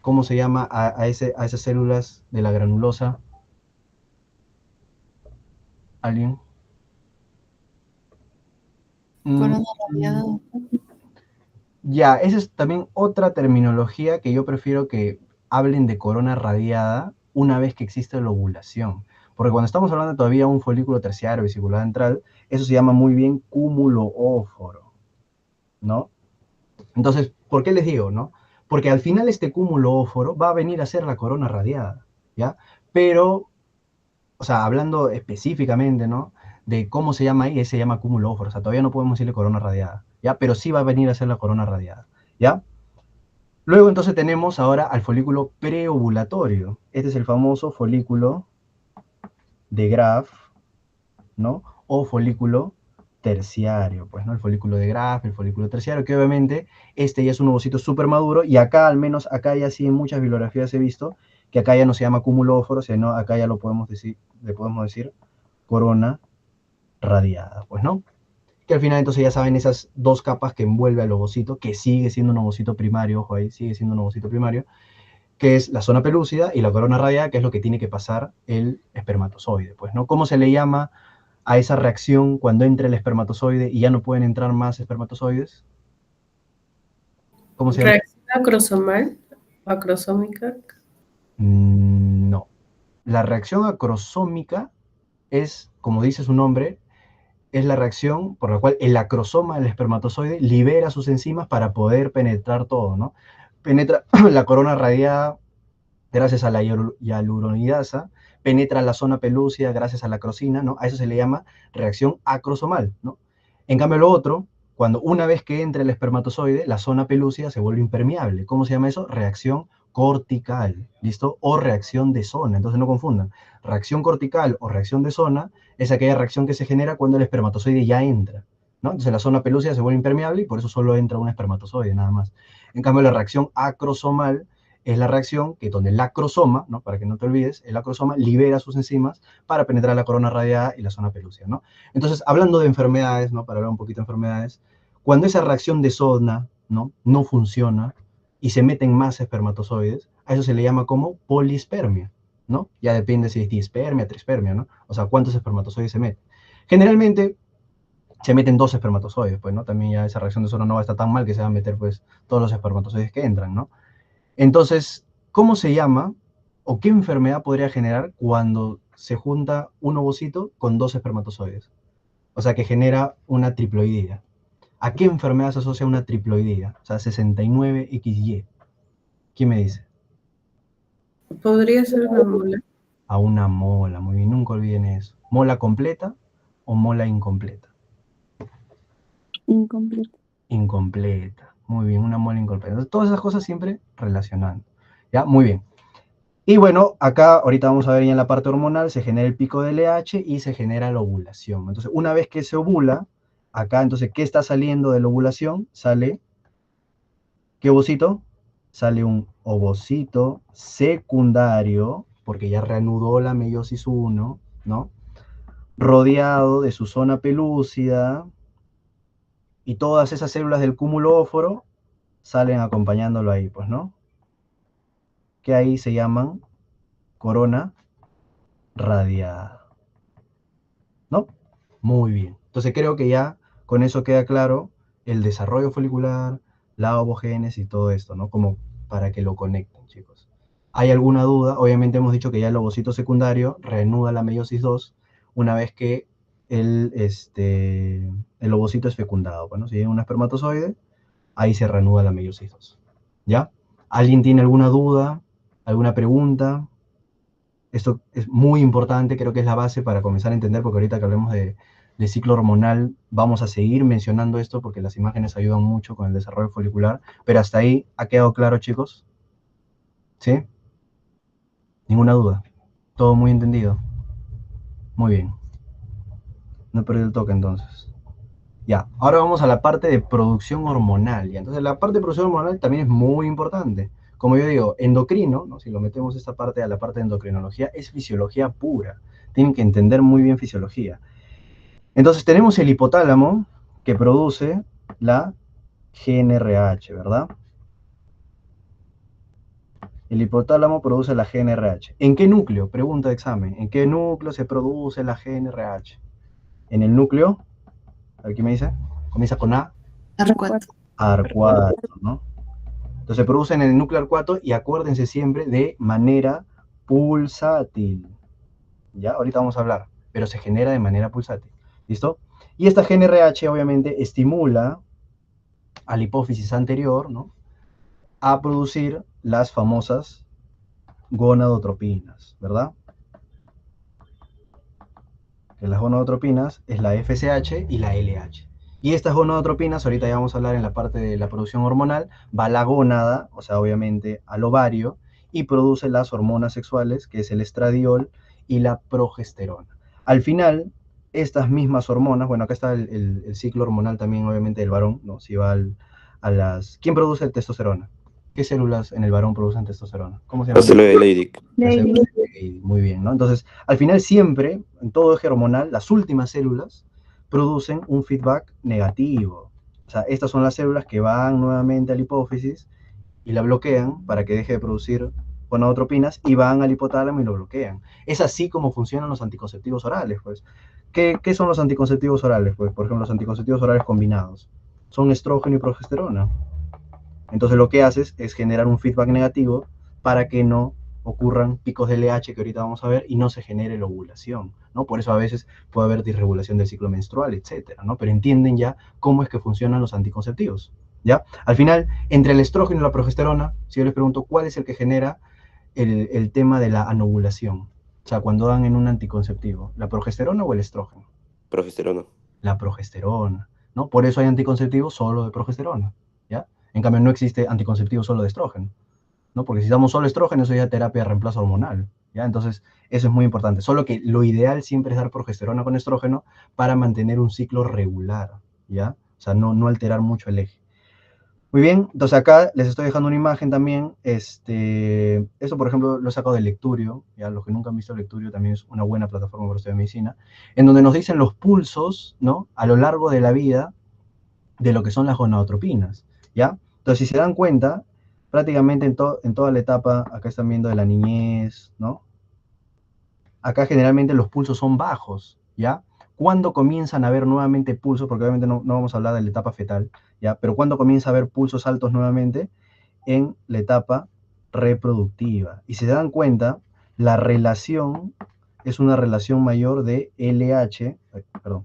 cómo se llama a esas células de la granulosa? ¿Alguien? Corona Mm, radiada. Ya, esa es también otra terminología que yo prefiero que hablen de corona radiada una vez que existe la ovulación. Porque cuando estamos hablando todavía de un folículo terciario, vesicular antral, eso se llama muy bien cúmulo óforo, ¿no? Entonces, ¿por qué les digo, no? Porque al final este cúmulo óforo va a venir a ser la corona radiada, ¿ya? Pero, o sea, hablando específicamente, ¿no? De cómo se llama ahí, ese se llama cúmulo óforo, o sea, todavía no podemos decirle corona radiada, ¿ya? Pero sí va a venir a ser la corona radiada, ¿ya? Luego entonces tenemos ahora al folículo preovulatorio. Este es el famoso folículo de Graf, ¿no? O folículo terciario, pues, ¿no? El folículo de Graf, el folículo terciario, que obviamente este ya es un ovocito súper maduro, y acá, al menos acá ya sí en muchas bibliografías he visto que acá ya no se llama cúmulo óforo, sino acá ya lo podemos decir, le podemos decir corona radiada, pues, ¿no? Que al final entonces ya saben esas dos capas que envuelve al ovocito, que sigue siendo un ovocito primario, ojo ahí, sigue siendo un ovocito primario, que es la zona pelúcida, y la corona radiada, que es lo que tiene que pasar el espermatozoide, pues, ¿no? ¿Cómo se le llama a esa reacción cuando entra el espermatozoide y ya no pueden entrar más espermatozoides? ¿Cómo se llama? Reacción acrosomal, acrosómica. No. La reacción acrosómica es, como dice su nombre, es la reacción por la cual el acrosoma del espermatozoide libera sus enzimas para poder penetrar todo, ¿no? Penetra la corona radiada gracias a la hialuronidasa, penetra la zona pelúcida gracias a la acrosina, ¿no? A eso se le llama reacción acrosomal, ¿no? En cambio, lo otro, cuando una vez que entra el espermatozoide, la zona pelúcida se vuelve impermeable. ¿Cómo se llama eso? Reacción cortical, ¿listo? O reacción de zona, entonces no confundan. Reacción cortical o reacción de zona es aquella reacción que se genera cuando el espermatozoide ya entra, ¿no? Entonces la zona pelúcida se vuelve impermeable y por eso solo entra un espermatozoide, nada más. En cambio, la reacción acrosomal es la reacción que donde el acrosoma, ¿no? Para que no te olvides, el acrosoma libera sus enzimas para penetrar la corona radiada y la zona pelúcida, ¿no? Entonces, hablando de enfermedades, ¿no? Para hablar un poquito de enfermedades, cuando esa reacción de zona, ¿no? No funciona y se meten más espermatozoides, a eso se le llama como polispermia, ¿no? Ya depende si es dispermia, trispermia, ¿no? O sea, cuántos espermatozoides se meten. Generalmente se meten 2 espermatozoides, pues, ¿no? También ya esa reacción de zona no va a estar tan mal que se van a meter, pues, todos los espermatozoides que entran, ¿no? Entonces, ¿cómo se llama o qué enfermedad podría generar cuando se junta un ovocito con 2 espermatozoides? O sea, que genera una triploidía. ¿A qué enfermedad se asocia una triploidía? O sea, 69XY. ¿Quién me dice? Podría ser una mula. A una mola, muy bien, nunca olviden eso. ¿Mola completa o mola incompleta? Incompleto. Incompleta, muy bien, una mola incompleta. Entonces, todas esas cosas siempre relacionando. ¿Ya? Muy bien. Y bueno, acá ahorita vamos a ver ya en la parte hormonal, se genera el pico de LH y se genera la ovulación. Entonces, una vez que se ovula, acá, entonces, ¿qué está saliendo de la ovulación? Sale, ¿qué ovocito? Sale un ovocito secundario, porque ya reanudó la meiosis 1, ¿no? Rodeado de su zona pelúcida, y todas esas células del cúmulo óforo salen acompañándolo ahí, pues, ¿no? Que ahí se llaman corona radiada, ¿no? Muy bien. Entonces creo que ya con eso queda claro el desarrollo folicular, la ovogénesis y todo esto, ¿no? Como para que lo conecten, chicos. ¿Hay alguna duda? Obviamente hemos dicho que ya el ovocito secundario reanuda la meiosis 2 una vez que el ovocito es fecundado. Bueno, si hay un espermatozoide, ahí se reanuda la meiosis 2. ¿Ya? ¿Alguien tiene alguna duda? ¿Alguna pregunta? Esto es muy importante, creo que es la base para comenzar a entender, porque ahorita que hablemos de ciclo hormonal, vamos a seguir mencionando esto porque las imágenes ayudan mucho con el desarrollo folicular, pero hasta ahí ha quedado claro, chicos. ¿Sí? Ninguna duda. Todo muy entendido. Muy bien. No he perdido el toque entonces. Ya, ahora vamos a la parte de producción hormonal. ¿Ya? Entonces, la parte de producción hormonal también es muy importante. Como yo digo, endocrino, ¿no? Si lo metemos esta parte a la parte de endocrinología, es fisiología pura. Tienen que entender muy bien fisiología. Entonces, tenemos el hipotálamo que produce la GnRH, ¿verdad? El hipotálamo produce la GnRH. ¿En qué núcleo? Pregunta de examen. ¿En qué núcleo se produce la GnRH? ¿En el núcleo? A ver, ¿qué me dice? Comienza con A. Arcuato. Arcuato, ¿no? Entonces se producen en el núcleo arcuato y acuérdense siempre de manera pulsátil. Ya, ahorita vamos a hablar, pero se genera de manera pulsátil. ¿Listo? Y esta GnRH obviamente estimula a la hipófisis anterior, ¿no? A producir las famosas gonadotropinas, ¿verdad? Que las gonadotropinas es la FSH y la LH. Y estas gonadotropinas, ahorita ya vamos a hablar en la parte de la producción hormonal, va a la gónada, o sea, obviamente al ovario, y produce las hormonas sexuales, que es el estradiol y la progesterona. Al final, estas mismas hormonas, bueno, acá está el ciclo hormonal también, obviamente, del varón, ¿no? Si va a las... ¿Quién produce el testosterona? ¿Qué células en el varón producen testosterona? ¿Cómo se llama? La célula de Leydig. Muy bien, ¿no? Entonces, al final siempre, en todo eje hormonal, las últimas células producen un feedback negativo. O sea, estas son las células que van nuevamente a la hipófisis y la bloquean para que deje de producir gonadotropinas y van al hipotálamo y lo bloquean. Es así como funcionan los anticonceptivos orales, pues. ¿Qué son los anticonceptivos orales? Pues, por ejemplo, los anticonceptivos orales combinados. Son estrógeno y progesterona. Entonces lo que haces es generar un feedback negativo para que no ocurran picos de LH que ahorita vamos a ver y no se genere la ovulación, ¿no? Por eso a veces puede haber disregulación del ciclo menstrual, etcétera, ¿no? Pero entienden ya cómo es que funcionan los anticonceptivos, ¿ya? Al final, entre el estrógeno y la progesterona, si yo les pregunto cuál es el que genera el tema de la anovulación, o sea, cuando dan en un anticonceptivo, ¿la progesterona o el estrógeno? Progesterona. La progesterona, ¿no? Por eso hay anticonceptivos solo de progesterona, ¿ya? En cambio, no existe anticonceptivo solo de estrógeno, ¿no? Porque si damos solo estrógeno, eso ya es terapia de reemplazo hormonal, ¿ya? Entonces, eso es muy importante. Solo que lo ideal siempre es dar progesterona con estrógeno para mantener un ciclo regular, ¿ya? O sea, no alterar mucho el eje. Muy bien, entonces acá les estoy dejando una imagen también. Esto, por ejemplo, lo he sacado del Lecturio. Ya los que nunca han visto Lecturio también es una buena plataforma para estudiar medicina, en donde nos dicen los pulsos, ¿no? A lo largo de la vida de lo que son las gonadotropinas, ¿ya? Entonces, si se dan cuenta, prácticamente en toda la etapa, acá están viendo de la niñez, ¿no? Acá generalmente los pulsos son bajos, ¿ya? ¿Cuándo comienzan a haber nuevamente pulsos? Porque obviamente no vamos a hablar de la etapa fetal, ¿ya? Pero ¿cuándo comienza a haber pulsos altos nuevamente? En la etapa reproductiva. Y si se dan cuenta, la relación es una relación mayor de LH, perdón,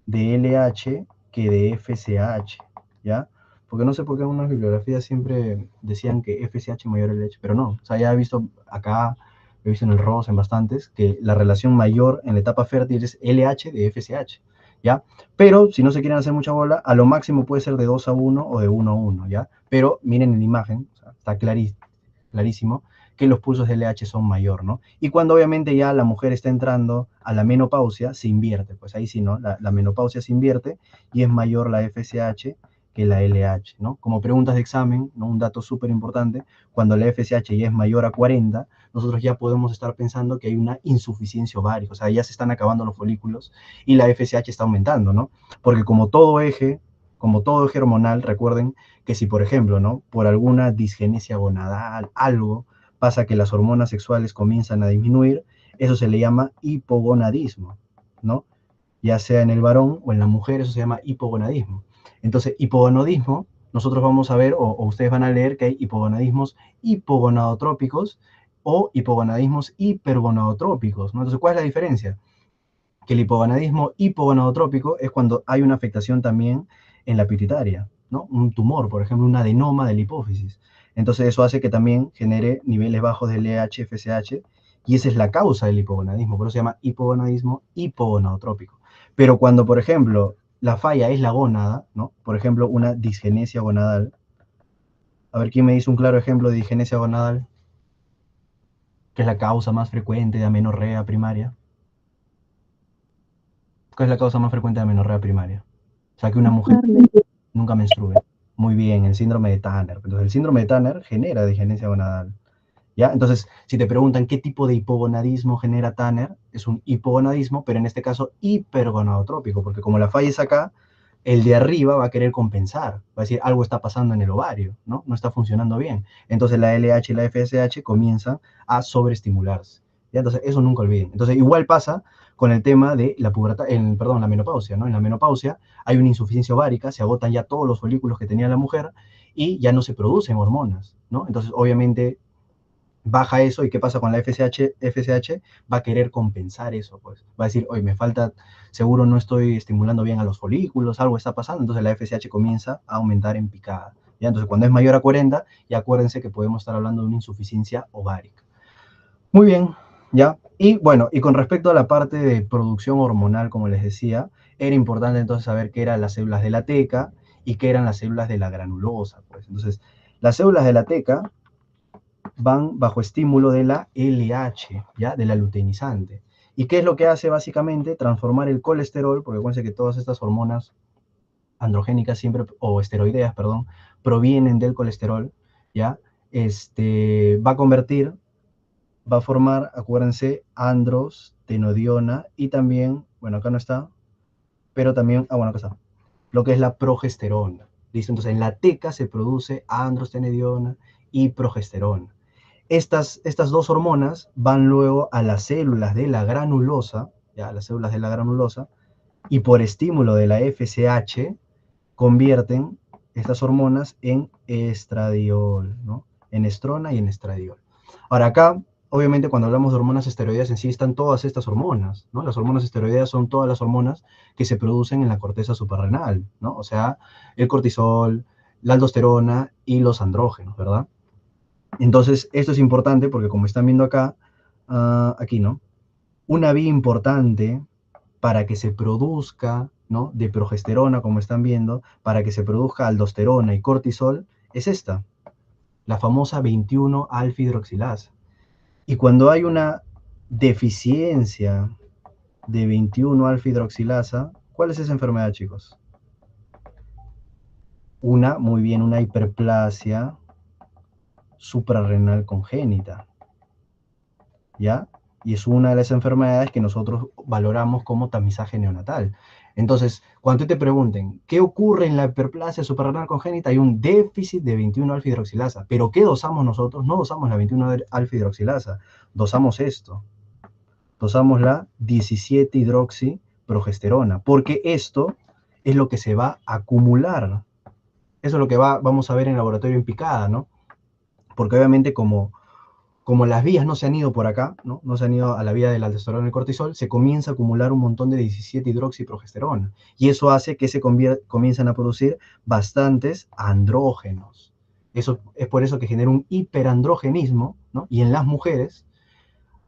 de LH que de FSH, ¿ya? Porque no sé por qué en unas bibliografías siempre decían que FSH mayor a LH, pero no. O sea, ya he visto acá, he visto en el ROS, en bastantes, que la relación mayor en la etapa fértil es LH de FSH, ¿ya? Pero si no se quieren hacer mucha bola, a lo máximo puede ser de 2 a 1 o de 1 a 1, ¿ya? Pero miren en la imagen, o sea, está clarísimo que los pulsos de LH son mayor, ¿no? Y cuando obviamente ya la mujer está entrando a la menopausia, se invierte, pues ahí sí, ¿no? La menopausia se invierte y es mayor la FSH que la LH, ¿no? Como preguntas de examen, ¿no? Un dato súper importante, cuando la FSH ya es mayor a 40, nosotros ya podemos estar pensando que hay una insuficiencia ovárica, o sea, ya se están acabando los folículos y la FSH está aumentando, ¿no? Porque como todo eje hormonal, recuerden que si, por ejemplo, ¿no? Por alguna disgenesia gonadal, algo, pasa que las hormonas sexuales comienzan a disminuir, eso se le llama hipogonadismo, ¿no? Ya sea en el varón o en la mujer, eso se llama hipogonadismo. Entonces, hipogonadismo, nosotros vamos a ver, o ustedes van a leer que hay hipogonadismos hipogonadotrópicos o hipogonadismos hipergonadotrópicos, ¿no? Entonces, ¿cuál es la diferencia? Que el hipogonadismo hipogonadotrópico es cuando hay una afectación también en la pituitaria, ¿no? Un tumor, por ejemplo, un adenoma de la hipófisis. Entonces eso hace que también genere niveles bajos de LH, FSH, y esa es la causa del hipogonadismo, por eso se llama hipogonadismo hipogonadotrópico. Pero cuando, por ejemplo, la falla es la gónada, ¿no? Por ejemplo, una disgenesia gonadal. A ver, ¿quién me dice un claro ejemplo de disgenesia gonadal? Que es la causa más frecuente de amenorrea primaria. ¿Cuál es la causa más frecuente de amenorrea primaria? O sea, que una mujer nunca menstrue. Muy bien, el síndrome de Tanner. Entonces, el síndrome de Tanner genera disgenesia gonadal. ¿Ya? Entonces, si te preguntan qué tipo de hipogonadismo genera Tanner, es un hipogonadismo, pero en este caso hipergonadotrópico, porque como la falla es acá, el de arriba va a querer compensar, va a decir algo está pasando en el ovario, ¿no? No está funcionando bien. Entonces la LH y la FSH comienzan a sobreestimularse. ¿Ya? Entonces, eso nunca olviden. Entonces, igual pasa con el tema de la pubertad, perdón, la menopausia, ¿no? En la menopausia hay una insuficiencia ovárica, se agotan ya todos los folículos que tenía la mujer y ya no se producen hormonas, ¿no? Entonces, obviamente, baja eso y qué pasa con la FSH, FSH va a querer compensar eso, pues va a decir, oye, me falta, seguro no estoy estimulando bien a los folículos, algo está pasando, entonces la FSH comienza a aumentar en picada, ¿ya? Entonces cuando es mayor a 40, ya acuérdense que podemos estar hablando de una insuficiencia ovárica. Muy bien, ¿ya? Y bueno, y con respecto a la parte de producción hormonal, como les decía, era importante entonces saber qué eran las células de la teca y qué eran las células de la granulosa, pues. Entonces, las células de la teca van bajo estímulo de la LH, ¿ya? De la luteinizante. ¿Y qué es lo que hace básicamente? Transformar el colesterol, porque acuérdense que todas estas hormonas androgénicas siempre, o esteroideas, perdón, provienen del colesterol, ¿ya? Va a convertir, va a formar, acuérdense, androstenediona y también, bueno, acá no está, pero también, bueno, acá está, lo que es la progesterona. ¿Listo? Entonces, en la teca se produce androstenediona y progesterona. Estas dos hormonas van luego a las células de la granulosa, ya, las células de la granulosa, y por estímulo de la FSH convierten estas hormonas en estradiol, ¿no? En estrona y en estradiol. Ahora acá, obviamente cuando hablamos de hormonas esteroideas en sí están todas estas hormonas, ¿no? Las hormonas esteroideas son todas las hormonas que se producen en la corteza suprarrenal, ¿no? O sea, el cortisol, la aldosterona y los andrógenos, ¿verdad? Entonces, esto es importante porque como están viendo acá, aquí, ¿no? Una vía importante para que se produzca, ¿no? De progesterona, como están viendo, para que se produzca aldosterona y cortisol, es esta, la famosa 21-alfa-hidroxilasa. Y cuando hay una deficiencia de 21-alfa-hidroxilasa, ¿cuál es esa enfermedad, chicos? Muy bien, una hiperplasia suprarrenal congénita, ¿ya? Y es una de las enfermedades que nosotros valoramos como tamizaje neonatal. Entonces, cuando te pregunten, ¿qué ocurre en la hiperplasia suprarrenal congénita? Hay un déficit de 21-alfa-hidroxilasa. ¿Pero qué dosamos nosotros? No dosamos la 21-alfa-hidroxilasa, dosamos esto. Dosamos la 17-hidroxiprogesterona, porque esto es lo que se va a acumular. Eso es lo que vamos a ver en laboratorio en picada, ¿no? Porque obviamente como las vías no se han ido por acá, ¿no? No se han ido a la vía del aldosterona y el cortisol, se comienza a acumular un montón de 17-hidroxiprogesterona. Y eso hace que se comiencen a producir bastantes andrógenos. Eso es por eso que genera un hiperandrogenismo, ¿no? Y en las mujeres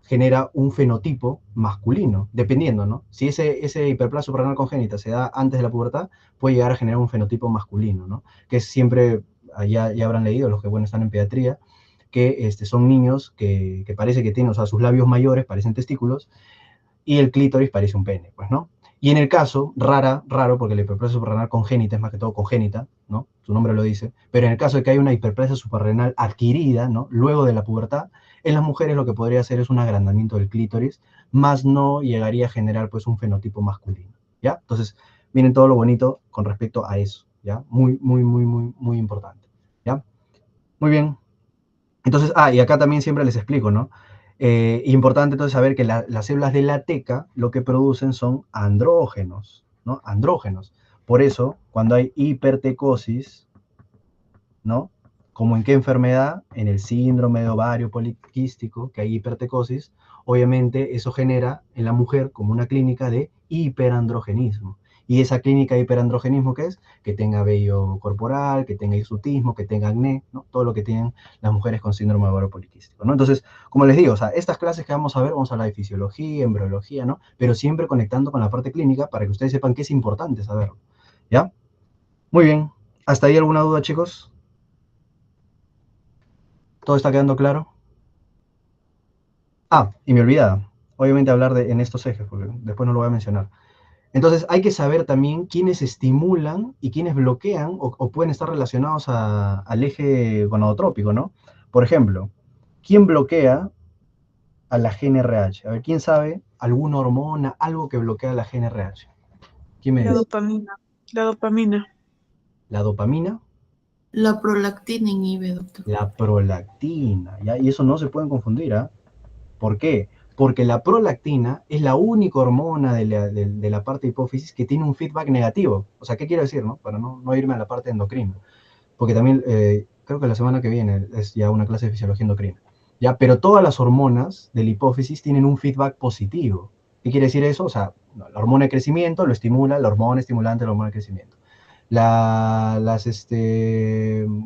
genera un fenotipo masculino, dependiendo, ¿no? Si ese hiperplasia suprarrenal congénita se da antes de la pubertad, puede llegar a generar un fenotipo masculino, ¿no? Que es siempre, ya habrán leído, los que, bueno, están en pediatría, que son niños que parece que tienen, o sea, sus labios mayores parecen testículos y el clítoris parece un pene, pues, ¿no? Y en el caso, raro, porque la hiperplasia suprarrenal congénita es más que todo congénita, ¿no? Su nombre lo dice, pero en el caso de que haya una hiperplasia suprarrenal adquirida, ¿no? Luego de la pubertad, en las mujeres lo que podría hacer es un agrandamiento del clítoris, más no llegaría a generar, pues, un fenotipo masculino, ¿ya? Entonces, miren todo lo bonito con respecto a eso, ¿ya? Muy importante, ¿ya? Muy bien. Entonces, y acá también siempre les explico, ¿no? Importante entonces saber que las células de la teca lo que producen son andrógenos, ¿no? Andrógenos. Por eso, cuando hay hipertecosis, ¿no? Como en qué enfermedad, en el síndrome de ovario poliquístico, que hay hipertecosis, obviamente eso genera en la mujer como una clínica de hiperandrogenismo. Y esa clínica de hiperandrogenismo, ¿qué es? Que tenga vello corporal, que tenga hirsutismo, que tenga acné, ¿no? Todo lo que tienen las mujeres con síndrome de ovario poliquístico, ¿no? Entonces, como les digo, o sea, estas clases que vamos a ver, vamos a hablar de fisiología, embriología, ¿no? Pero siempre conectando con la parte clínica para que ustedes sepan que es importante saberlo, ¿ya? Muy bien. ¿Hasta ahí alguna duda, chicos? ¿Todo está quedando claro? Y me olvidaba, obviamente hablar en estos ejes, porque después no lo voy a mencionar. Entonces, hay que saber también quiénes estimulan y quiénes bloquean o pueden estar relacionados al eje gonadotrópico, ¿no? Por ejemplo, ¿quién bloquea a la GnRH? A ver, ¿quién sabe alguna hormona, algo que bloquea a la GnRH? ¿Quién me La dice? dopamina. La dopamina. La dopamina, La prolactina inhibe, doctor. la prolactina, ¿ya? Y eso no se pueden confundir, ¿ah? ¿Por qué? Porque la prolactina es la única hormona de la parte hipófisis que tiene un feedback negativo. O sea, ¿qué quiero decir, no? Para no irme a la parte endocrina. Porque también creo que la semana que viene es ya una clase de fisiología endocrina. ¿Ya? Pero todas las hormonas de la hipófisis tienen un feedback positivo. ¿Qué quiere decir eso? O sea, la hormona de crecimiento lo estimula, la hormona estimulante, la hormona de crecimiento. Las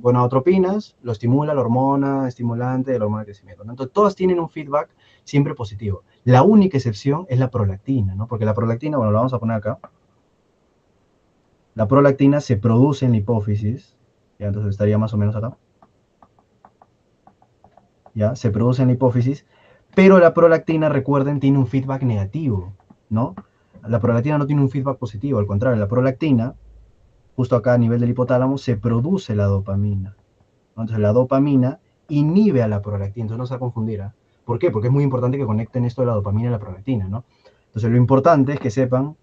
gonadotropinas lo estimula la hormona estimulante de la hormona de crecimiento, ¿no? Entonces, todas tienen un feedback siempre positivo. La única excepción es la prolactina, ¿no? Porque la prolactina, bueno, la vamos a poner acá. La prolactina se produce en la hipófisis, ya, entonces estaría más o menos acá. Ya, se produce en la hipófisis, pero la prolactina, recuerden, tiene un feedback negativo, ¿no? La prolactina no tiene un feedback positivo, al contrario, la prolactina, justo acá a nivel del hipotálamo, se produce la dopamina, ¿no? Entonces la dopamina inhibe a la prolactina, entonces no se va a confundir, ¿eh? ¿Por qué? Porque es muy importante que conecten esto de la dopamina y la prolactina, ¿no? Entonces lo importante es que sepan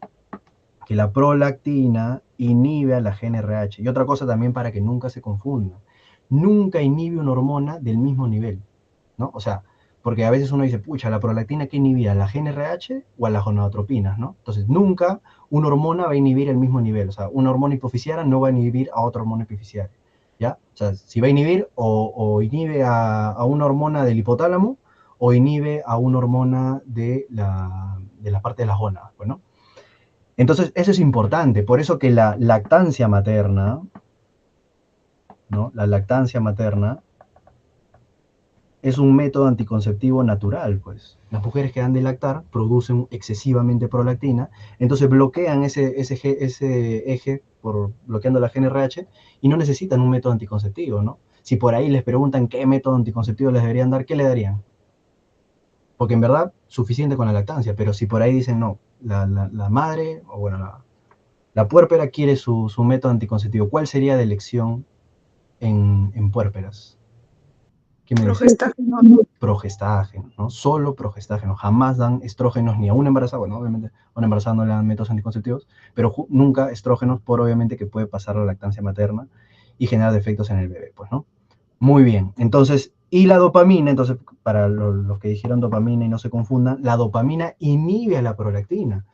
que la prolactina inhibe a la GnRH. Y otra cosa también para que nunca se confunda, nunca inhibe una hormona del mismo nivel, ¿no? O sea, porque a veces uno dice, pucha, ¿la prolactina qué inhibía? ¿A la GnRH o a las gonadotropinas, no? Entonces, nunca una hormona va a inhibir el mismo nivel. O sea, una hormona hipofisiaria no va a inhibir a otra hormona hipofisiaria, ¿ya? O sea, si va a inhibir o inhibe a una hormona del hipotálamo o inhibe a una hormona de la parte de las gónadas, pues, ¿no? Entonces, eso es importante. Por eso que la lactancia materna, ¿no? La lactancia materna es un método anticonceptivo natural, pues. Las mujeres que dan de lactar producen excesivamente prolactina, entonces bloquean ese eje bloqueando la GnRH y no necesitan un método anticonceptivo, ¿no? Si por ahí les preguntan qué método anticonceptivo les deberían dar, ¿qué le darían? Porque en verdad, suficiente con la lactancia, pero si por ahí dicen no, la madre, o bueno, La puérpera quiere su método anticonceptivo. ¿Cuál sería de elección en puérperas? ¿Qué me dice? Progestágeno. Progestágeno, ¿no? Solo progestágeno. Jamás dan estrógenos ni a una embarazada. Bueno, obviamente a una embarazada no le dan métodos anticonceptivos, pero nunca estrógenos por obviamente que puede pasar la lactancia materna y generar defectos en el bebé, pues, ¿no? Muy bien. Entonces, y la dopamina, entonces, para los que dijeron dopamina y no se confundan, la dopamina inhibe a la prolactina.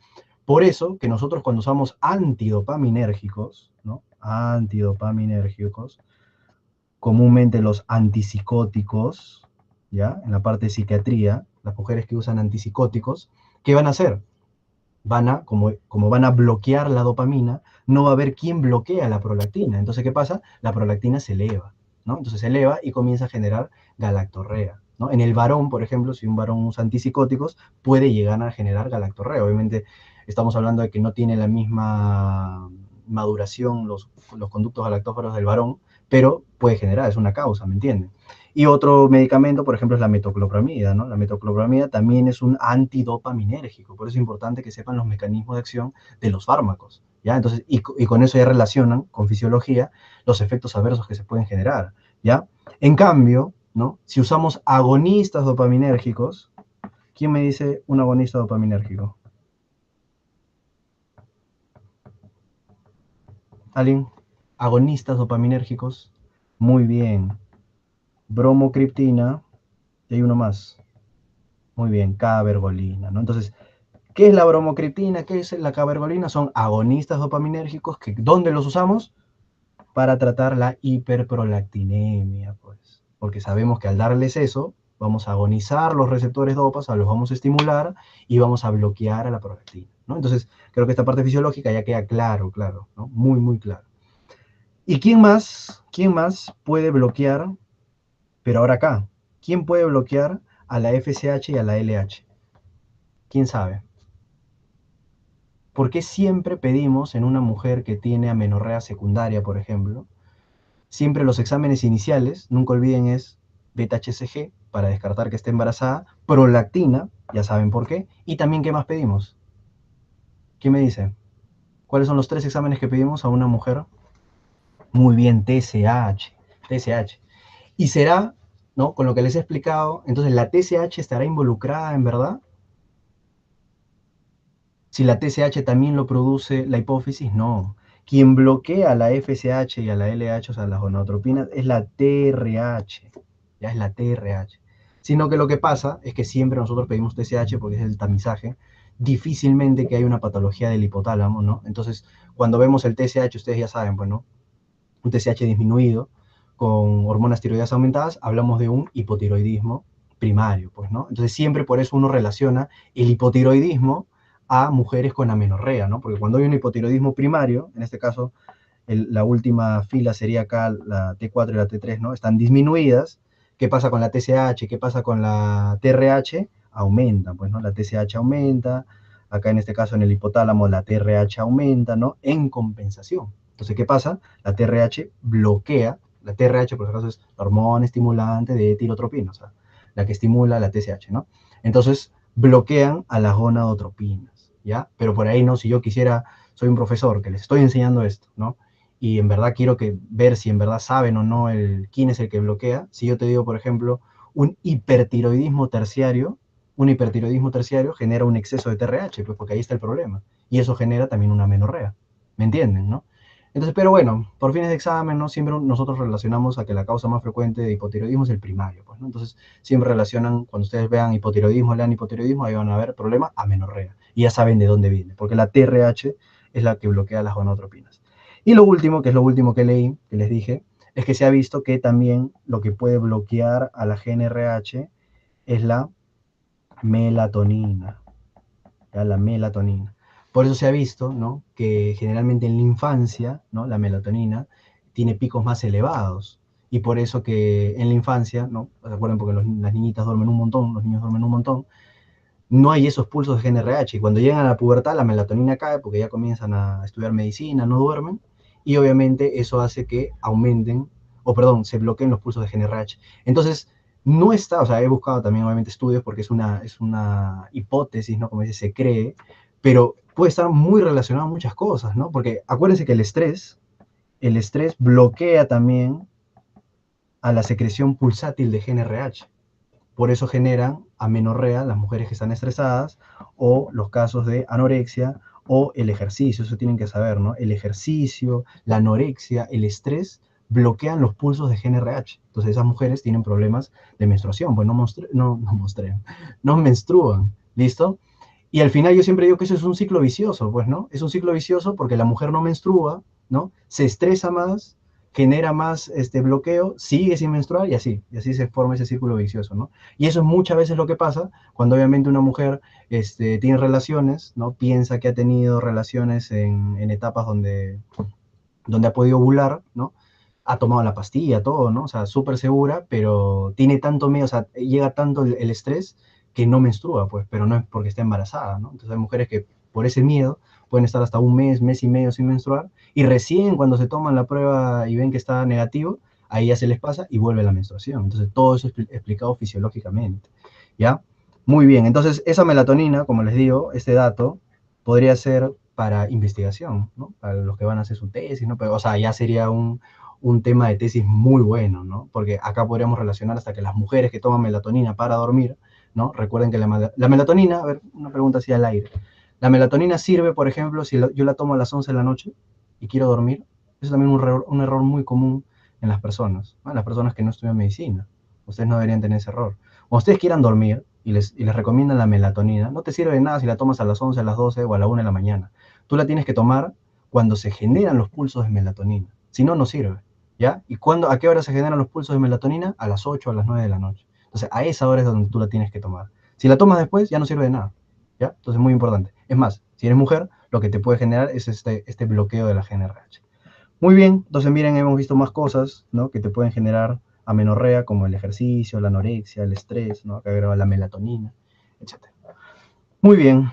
Por eso que nosotros cuando usamos antidopaminérgicos, ¿no? Antidopaminérgicos, comúnmente los antipsicóticos, ¿ya? En la parte de psiquiatría, las mujeres que usan antipsicóticos, ¿qué van a hacer? Como van a bloquear la dopamina, no va a haber quién bloquea la prolactina. Entonces, ¿qué pasa? La prolactina se eleva, ¿no? Entonces se eleva y comienza a generar galactorrea, ¿no? En el varón, por ejemplo, si un varón usa antipsicóticos, puede llegar a generar galactorrea. Obviamente, estamos hablando de que no tiene la misma maduración los conductos galactófaros del varón, pero puede generar, es una causa, ¿me entienden? Y otro medicamento, por ejemplo, es la metoclopramida, ¿no? La metoclopramida también es un antidopaminérgico, por eso es importante que sepan los mecanismos de acción de los fármacos, ¿ya? Entonces, y con eso ya relacionan con fisiología los efectos adversos que se pueden generar, ¿ya? En cambio, ¿no? Si usamos agonistas dopaminérgicos, ¿quién me dice un agonista dopaminérgico? ¿Alguien? Agonistas dopaminérgicos, muy bien. Bromocriptina, y hay uno más. Muy bien, cabergolina, ¿no? Entonces, ¿qué es la bromocriptina? ¿Qué es la cabergolina? Son agonistas dopaminérgicos que, ¿dónde los usamos? Para tratar la hiperprolactinemia, pues. Porque sabemos que al darles eso, vamos a agonizar los receptores dopas, los vamos a estimular y vamos a bloquear a la prolactina, ¿no? Entonces, creo que esta parte fisiológica ya queda claro, ¿no? Muy, muy claro. ¿Y quién más puede bloquear? Pero ahora acá, ¿quién puede bloquear a la FSH y a la LH? ¿Quién sabe? ¿Por qué siempre pedimos en una mujer que tiene amenorrea secundaria, por ejemplo, siempre los exámenes iniciales, nunca olviden, es beta-HCG para descartar que esté embarazada, prolactina, ya saben por qué, y también ¿qué más pedimos? ¿Quién me dice? ¿Cuáles son los 3 exámenes que pedimos a una mujer? Muy bien, TSH, TSH. Y será, ¿no? Con lo que les he explicado, entonces la TSH estará involucrada en verdad. Si la TSH también lo produce la hipófisis, no. Quien bloquea la FSH y a la LH, o sea, las gonadotropinas, es la TRH. Ya es la TRH. Sino que lo que pasa es que siempre nosotros pedimos TSH porque es el tamizaje. Difícilmente que haya una patología del hipotálamo, ¿no? Entonces, cuando vemos el TSH, ustedes ya saben, pues, ¿no? Un TSH disminuido con hormonas tiroideas aumentadas, hablamos de un hipotiroidismo primario, pues, ¿no? Entonces, siempre por eso uno relaciona el hipotiroidismo a mujeres con amenorrea, ¿no? Porque cuando hay un hipotiroidismo primario, en este caso, la última fila sería acá la T4 y la T3, ¿no? Están disminuidas. ¿Qué pasa con la TSH? ¿Qué pasa con la TRH? Aumentan, pues, ¿no? La TSH aumenta, acá en este caso en el hipotálamo la TRH aumenta, ¿no? En compensación. Entonces, ¿qué pasa? La TRH bloquea, la TRH por acaso es la hormona estimulante de tirotropina, o sea, la que estimula la TSH, ¿no? Entonces, bloquean a las gonadotropinas, ¿ya? Pero por ahí, ¿no? Si yo quisiera, soy un profesor que les estoy enseñando esto, ¿no? Y en verdad quiero ver si en verdad saben o no quién es el que bloquea. Si yo te digo, por ejemplo, un hipertiroidismo terciario genera un exceso de TRH, pues porque ahí está el problema. Y eso genera también una amenorrea. ¿Me entienden, no? Entonces, pero bueno, por fines de examen, ¿no? Siempre nosotros relacionamos a que la causa más frecuente de hipotiroidismo es el primario, pues, ¿no? Entonces, siempre relacionan, cuando ustedes vean hipotiroidismo, lean hipotiroidismo, ahí van a ver problema, amenorrea. Y ya saben de dónde viene, porque la TRH es la que bloquea las gonadotropinas. Y lo último, que es lo último que leí, que les dije, es que se ha visto que también lo que puede bloquear a la GnRH es la melatonina, ¿ya? La melatonina. Por eso se ha visto, ¿no? Que generalmente en la infancia, ¿no? La melatonina tiene picos más elevados. Y por eso que en la infancia, ¿no? Recuerden porque las niñitas duermen un montón, los niños duermen un montón, no hay esos pulsos de GnRH. Y cuando llegan a la pubertad, la melatonina cae porque ya comienzan a estudiar medicina, no duermen. Y obviamente eso hace que aumenten, o perdón, se bloqueen los pulsos de GnRH. Entonces, no está, o sea, he buscado también obviamente estudios porque es una hipótesis, ¿no? Como dice, se cree, pero puede estar muy relacionado a muchas cosas, ¿no? Porque acuérdense que el estrés bloquea también a la secreción pulsátil de GnRH. Por eso generan amenorrea las mujeres que están estresadas o los casos de anorexia o el ejercicio, eso tienen que saber, ¿no? El ejercicio, la anorexia, el estrés bloquean los pulsos de GnRH. Entonces esas mujeres tienen problemas de menstruación, pues no menstruan, ¿listo? Y al final yo siempre digo que eso es un ciclo vicioso, pues, ¿no? Es un ciclo vicioso porque la mujer no menstrua, ¿no? Se estresa más, genera más bloqueo, sigue sin menstruar y así se forma ese círculo vicioso, ¿no? Y eso es muchas veces lo que pasa cuando obviamente una mujer tiene relaciones, ¿no? Piensa que ha tenido relaciones en etapas donde ha podido ovular, ¿no? Ha tomado la pastilla, todo, ¿no? O sea, súper segura, pero tiene tanto miedo, o sea, llega tanto el estrés que no menstrua, pues, pero no es porque está embarazada, ¿no? Entonces hay mujeres que por ese miedo pueden estar hasta un mes y medio sin menstruar, y recién cuando se toman la prueba y ven que está negativo, ahí ya se les pasa y vuelve la menstruación. Entonces todo eso es explicado fisiológicamente, ¿ya? Muy bien, entonces esa melatonina, como les digo, este dato, podría ser para investigación, ¿no? Para los que van a hacer su tesis, ¿no? Pero, o sea, ya sería un tema de tesis muy bueno, ¿no? Porque acá podríamos relacionar hasta que las mujeres que toman melatonina para dormir, ¿no? Recuerden que la melatonina, a ver, una pregunta así al aire. La melatonina sirve, por ejemplo, si yo la tomo a las 11 de la noche y quiero dormir. Eso es también un error muy común en las personas, ¿no? En las personas que no estudian medicina. Ustedes no deberían tener ese error. Cuando ustedes quieran dormir y les recomiendan la melatonina, no te sirve de nada si la tomas a las 11, a las 12 o a la 1 de la mañana. Tú la tienes que tomar cuando se generan los pulsos de melatonina. Si no, no sirve. ¿Ya? ¿Y a qué hora se generan los pulsos de melatonina? A las 8 o a las 9 de la noche. Entonces, a esa hora es donde tú la tienes que tomar. Si la tomas después, ya no sirve de nada. ¿Ya? Entonces, muy importante. Es más, si eres mujer, lo que te puede generar es este bloqueo de la GnRH. Muy bien, entonces miren, hemos visto más cosas, ¿no? Que te pueden generar amenorrea, como el ejercicio, la anorexia, el estrés, ¿no? Acá agrega la melatonina, etc. Muy bien,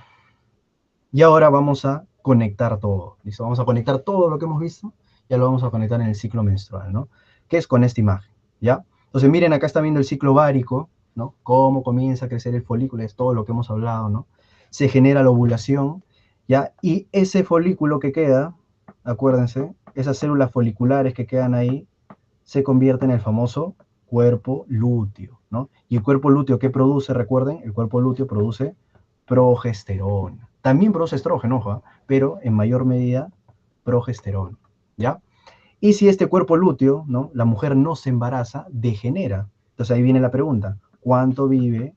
y ahora vamos a conectar todo, ¿listo? Vamos a conectar todo lo que hemos visto, ya lo vamos a conectar en el ciclo menstrual, ¿no? Que es con esta imagen, ¿ya? Entonces miren, acá está viendo el ciclo ovárico, ¿no? Cómo comienza a crecer el folículo, es todo lo que hemos hablado, ¿no? Se genera la ovulación, ¿ya? Y ese folículo que queda, acuérdense, esas células foliculares que quedan ahí, se convierte en el famoso cuerpo lúteo, ¿no? Y el cuerpo lúteo, ¿qué produce? Recuerden, el cuerpo lúteo produce progesterona. También produce estrógeno, ojo, pero en mayor medida progesterona, ¿ya? Y si este cuerpo lúteo, ¿no? La mujer no se embaraza, degenera. Entonces ahí viene la pregunta, ¿cuánto vive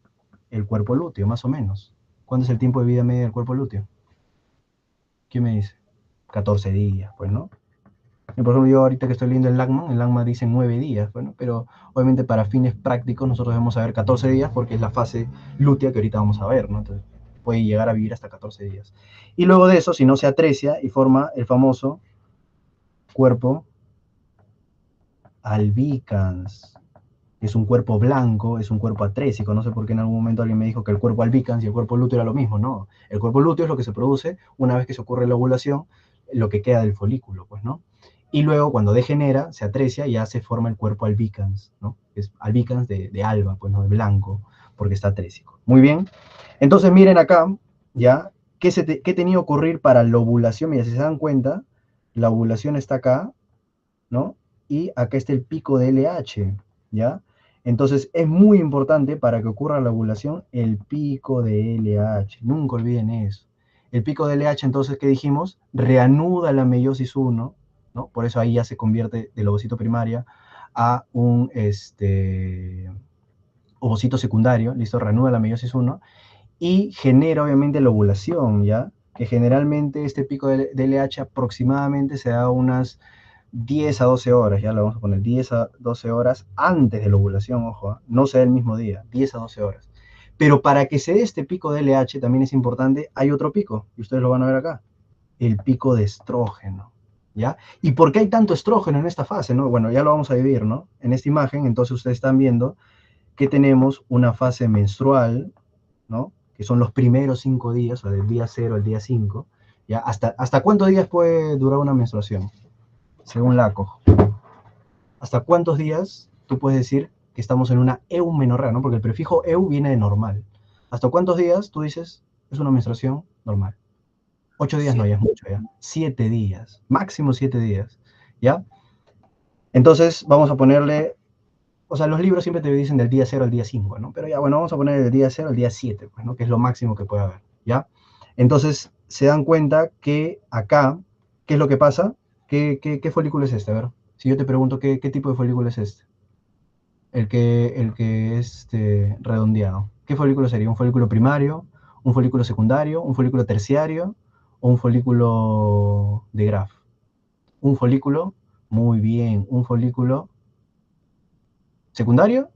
el cuerpo lúteo, más o menos? ¿Cuánto es el tiempo de vida media del cuerpo lúteo? ¿Quién me dice? 14 días, pues, ¿no? Y por ejemplo, yo ahorita que estoy leyendo el LACMA dice 9 días, bueno, pero obviamente para fines prácticos nosotros debemos saber 14 días porque es la fase lútea que ahorita vamos a ver, ¿no? Entonces puede llegar a vivir hasta 14 días. Y luego de eso, si no se atresia y forma el famoso cuerpo albicans, es un cuerpo blanco, es un cuerpo atrésico, no sé por qué en algún momento alguien me dijo que el cuerpo albicans y el cuerpo lúteo era lo mismo, no, el cuerpo lúteo es lo que se produce una vez que se ocurre la ovulación, lo que queda del folículo, pues, ¿no? Y luego cuando degenera, se atresia y ya se forma el cuerpo albicans, ¿no? Es albicans de alba, pues, ¿no? De blanco, porque está atrésico. Muy bien, entonces miren acá, ¿ya? ¿Qué tenía que ocurrir para la ovulación? Mira, si se dan cuenta, la ovulación está acá, ¿no? Y acá está el pico de LH, ¿ya? Entonces es muy importante para que ocurra la ovulación el pico de LH. Nunca olviden eso. El pico de LH, entonces, ¿qué dijimos? Reanuda la meiosis 1, ¿no? Por eso ahí ya se convierte del ovocito primaria a un ovocito secundario, ¿listo? Reanuda la meiosis 1 y genera obviamente la ovulación, ¿ya? Que generalmente este pico de LH aproximadamente se da unas 10 a 12 horas, ya lo vamos a poner 10 a 12 horas antes de la ovulación, ojo, no sea el mismo día, 10 a 12 horas. Pero para que se dé este pico de LH también es importante, hay otro pico, y ustedes lo van a ver acá, el pico de estrógeno, ¿ya? ¿Y por qué hay tanto estrógeno en esta fase, no? Bueno, ya lo vamos a dividir, ¿no? En esta imagen, entonces ustedes están viendo que tenemos una fase menstrual, ¿no? Que son los primeros 5 días, o del día 0 al día 5, ¿ya? ¿Hasta cuántos días puede durar una menstruación? Según LACO. ¿Hasta cuántos días tú puedes decir que estamos en una eumenorrea, ¿no? Porque el prefijo eu viene de normal. ¿Hasta cuántos días tú dices es una menstruación normal? 8 días no, ya es mucho, ya. 7 días, máximo 7 días, ¿ya? Entonces, vamos a ponerle, o sea, los libros siempre te dicen del día 0 al día 5, ¿no? Pero ya, bueno, vamos a poner del día 0 al día 7, pues, ¿no? Que es lo máximo que puede haber, ¿ya? Entonces, se dan cuenta que acá, ¿qué es lo que pasa? ¿Qué folículo es este? A ver, si yo te pregunto qué tipo de folículo es este, el que es redondeado. ¿Qué folículo sería? ¿Un folículo primario? ¿Un folículo secundario? ¿Un folículo terciario? ¿O un folículo de Graf? Un folículo, muy bien, un folículo secundario,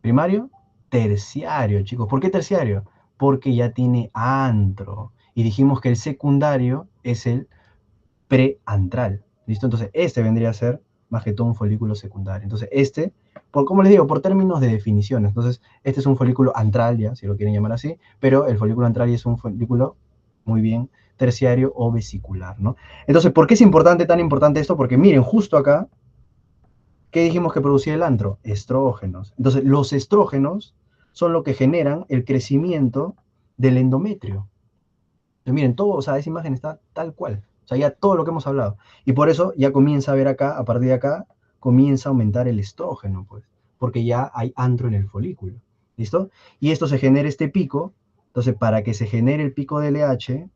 primario, terciario, chicos. ¿Por qué terciario? Porque ya tiene antro. Y dijimos que el secundario es el preantral. ¿Listo? Entonces, este vendría a ser más que todo un folículo secundario. Entonces, como les digo, por términos de definiciones. Entonces, este es un folículo antral, ya, si lo quieren llamar así, pero el folículo antral es un folículo, muy bien, terciario o vesicular, ¿no? Entonces, ¿por qué es importante, tan importante esto? Porque miren, justo acá, ¿qué dijimos que producía el antro? Estrógenos. Entonces, los estrógenos son lo que generan el crecimiento del endometrio. Entonces, miren, todo, o sea, esa imagen está tal cual. O sea, ya todo lo que hemos hablado. Y por eso ya comienza a ver acá, a partir de acá, comienza a aumentar el estrógeno, pues, porque ya hay antro en el folículo. ¿Listo? Y esto se genera este pico. Entonces, para que se genere el pico de LH,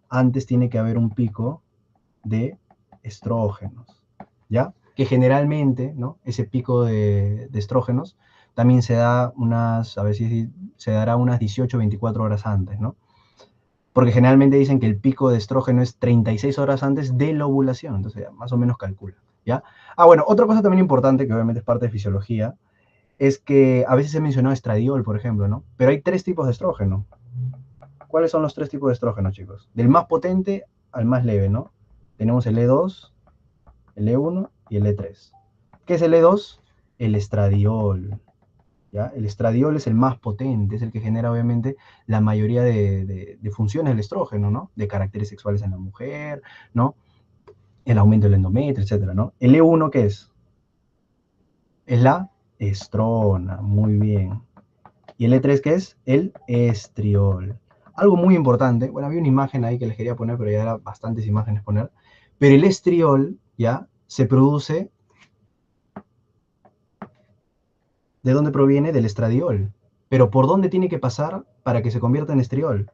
antes tiene que haber un pico de estrógenos, ¿ya? Que generalmente, ¿no? Ese pico de estrógenos también se da a ver si se dará unas 18 o 24 horas antes, ¿no? Porque generalmente dicen que el pico de estrógeno es 36 horas antes de la ovulación, entonces ya más o menos calcula, ¿ya? Bueno, otra cosa también importante, que obviamente es parte de fisiología, es que a veces se mencionó estradiol, por ejemplo, ¿no? Pero hay 3 tipos de estrógeno. ¿Cuáles son los 3 tipos de estrógeno, chicos? Del más potente al más leve, ¿no? Tenemos el E2, el E1 y el E3. ¿Qué es el E2? El estradiol. ¿Ya? El estradiol es el más potente, es el que genera obviamente la mayoría de funciones del estrógeno, ¿no? De caracteres sexuales en la mujer, ¿no? El aumento del endometrio, etcétera, ¿no? El E1, ¿qué es? Es la estrona, muy bien. ¿Y el E3 qué es? El estriol. Algo muy importante, bueno, había una imagen ahí que les quería poner, pero ya eran bastantes imágenes poner, pero el estriol, ¿ya? Se produce, ¿de dónde proviene? Del estradiol. Pero ¿por dónde tiene que pasar para que se convierta en estriol?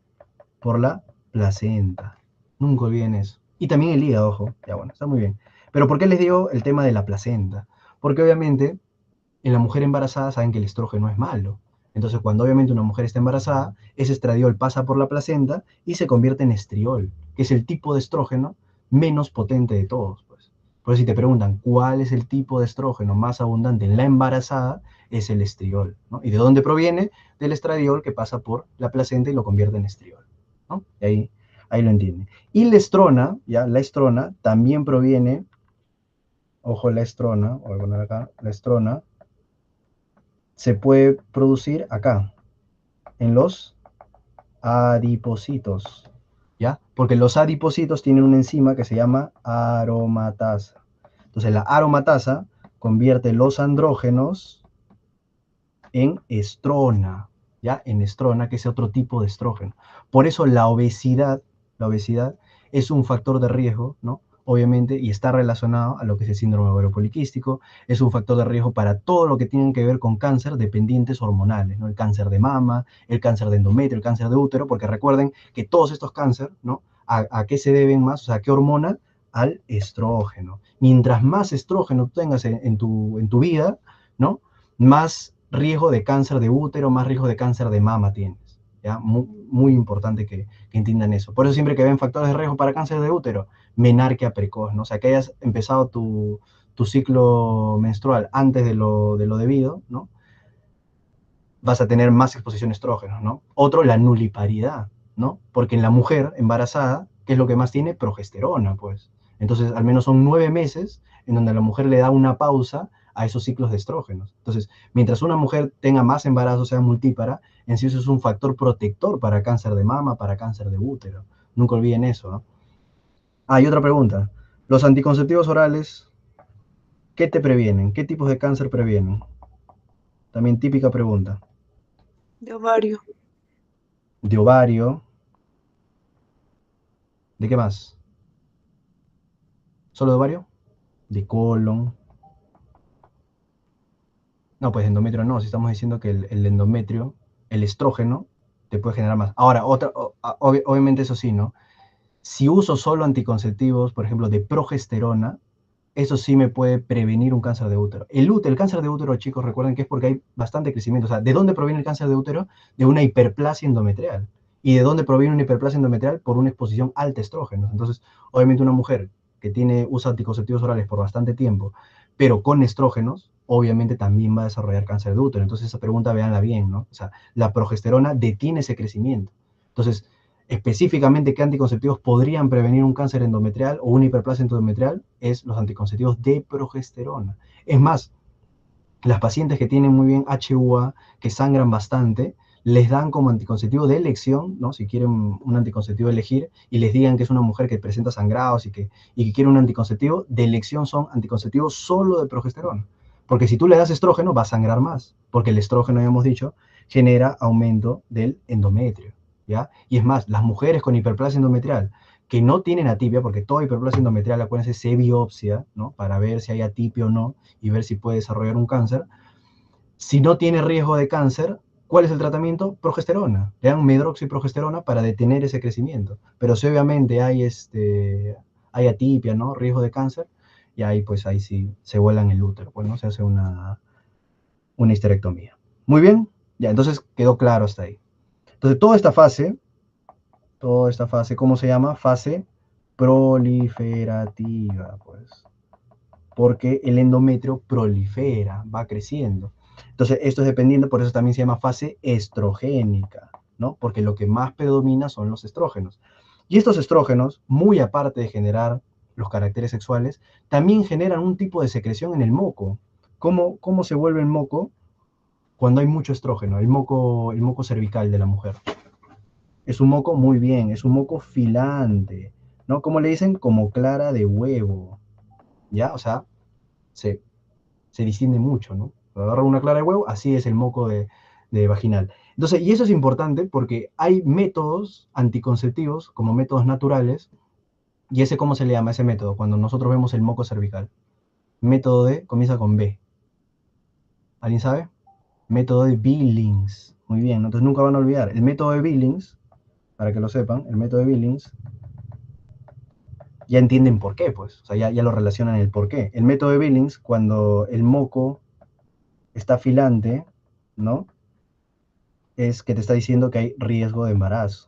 Por la placenta. Nunca olviden eso. Y también el hígado, ojo. Ya bueno, está muy bien. Pero ¿por qué les digo el tema de la placenta? Porque obviamente en la mujer embarazada saben que el estrógeno es malo. Entonces cuando obviamente una mujer está embarazada, ese estradiol pasa por la placenta y se convierte en estriol, que es el tipo de estrógeno menos potente de todos, pues. Por eso si te preguntan cuál es el tipo de estrógeno más abundante en la embarazada, es el estriol, ¿no? ¿Y de dónde proviene? Del estradiol que pasa por la placenta y lo convierte en estriol, ¿no? Y ahí lo entienden. Y la estrona, ya, la estrona también proviene, ojo, la estrona, voy a poner acá, la estrona se puede producir acá, en los adipocitos, ¿ya? Porque los adipocitos tienen una enzima que se llama aromatasa. Entonces la aromatasa convierte los andrógenos en estrona, ¿ya? En estrona, que es otro tipo de estrógeno. Por eso la obesidad es un factor de riesgo, ¿no? Obviamente, y está relacionado a lo que es el síndrome ovario poliquístico, es un factor de riesgo para todo lo que tiene que ver con cáncer dependientes hormonales, ¿no? El cáncer de mama, el cáncer de endometrio, el cáncer de útero, porque recuerden que todos estos cánceres, ¿no? ¿A qué se deben más? O sea, ¿a qué hormona? Al estrógeno. Mientras más estrógeno tengas en tu vida, ¿no? Más riesgo de cáncer de útero, más riesgo de cáncer de mama tienes. ¿Ya? Muy, muy importante que entiendan eso. Por eso siempre que ven factores de riesgo para cáncer de útero, menarquia precoz, ¿no? O sea, que hayas empezado tu ciclo menstrual antes de lo debido, ¿no? Vas a tener más exposición a estrógenos, ¿no? Otro, la nuliparidad, ¿no? Porque en la mujer embarazada, ¿qué es lo que más tiene? Progesterona, pues. Entonces, al menos son 9 meses en donde a la mujer le da una pausa a esos ciclos de estrógenos. Entonces, mientras una mujer tenga más embarazo, sea multípara, en sí eso es un factor protector para cáncer de mama, para cáncer de útero. Nunca olviden eso, ¿no? Y otra pregunta. ¿Los anticonceptivos orales, qué te previenen? ¿Qué tipos de cáncer previenen? También típica pregunta. De ovario. De ovario. ¿De qué más? ¿Solo de ovario? ¿De colon? No, pues endometrio no, si estamos diciendo que el endometrio, el estrógeno, te puede generar más. Ahora, obviamente eso sí, ¿no? Si uso solo anticonceptivos, por ejemplo, de progesterona, eso sí me puede prevenir un cáncer de útero. El cáncer de útero, chicos, recuerden que es porque hay bastante crecimiento. O sea, ¿de dónde proviene el cáncer de útero? De una hiperplasia endometrial. ¿Y de dónde proviene una hiperplasia endometrial? Por una exposición alta a estrógenos. Entonces, obviamente una mujer que usa anticonceptivos orales por bastante tiempo, pero con estrógenos, obviamente también va a desarrollar cáncer de útero. Entonces, esa pregunta véanla bien, ¿no? O sea, la progesterona detiene ese crecimiento. Entonces, específicamente qué anticonceptivos podrían prevenir un cáncer endometrial o una hiperplasia endometrial es los anticonceptivos de progesterona. Es más, las pacientes que tienen muy bien HUA, que sangran bastante, les dan como anticonceptivo de elección, ¿no? Si quieren un anticonceptivo elegir y les digan que es una mujer que presenta sangrados y que quiere un anticonceptivo, de elección son anticonceptivos solo de progesterona. Porque si tú le das estrógeno, va a sangrar más, porque el estrógeno, ya hemos dicho, genera aumento del endometrio, ¿ya? Y es más, las mujeres con hiperplasia endometrial que no tienen atipia, porque toda hiperplasia endometrial, acuérdense, se biopsia, ¿no? Para ver si hay atipia o no y ver si puede desarrollar un cáncer. Si no tiene riesgo de cáncer, ¿cuál es el tratamiento? Progesterona. Le dan medroxiprogesterona para detener ese crecimiento. Pero si obviamente hay atipia, ¿no? Riesgo de cáncer, y ahí pues ahí sí se vuelan el útero, pues no se hace una histerectomía. Muy bien, ya, entonces quedó claro hasta ahí. Entonces toda esta fase, ¿cómo se llama? Fase proliferativa, pues. Porque el endometrio prolifera, va creciendo. Entonces, esto es dependiendo, por eso también se llama fase estrogénica, ¿no? Porque lo que más predomina son los estrógenos. Y estos estrógenos, muy aparte de generar los caracteres sexuales, también generan un tipo de secreción en el moco. ¿Cómo se vuelve el moco? Cuando hay mucho estrógeno, el moco cervical de la mujer. Es un moco muy bien, es un moco filante, ¿no? ¿Cómo le dicen? Como clara de huevo, ¿ya? O sea, se, se distiende mucho, ¿no? Agarra una clara de huevo, así es el moco de vaginal. Entonces, y eso es importante porque hay métodos anticonceptivos como métodos naturales, y ese, ¿cómo se le llama ese método? Cuando nosotros vemos el moco cervical. Método comienza con B. ¿Alguien sabe? Método de Billings. Muy bien, ¿no? Entonces nunca van a olvidar. El método de Billings, para que lo sepan, el método de Billings, ya entienden por qué, pues. O sea, ya lo relacionan el por qué. El método de Billings, cuando el moco está filante, ¿no? Es que te está diciendo que hay riesgo de embarazo.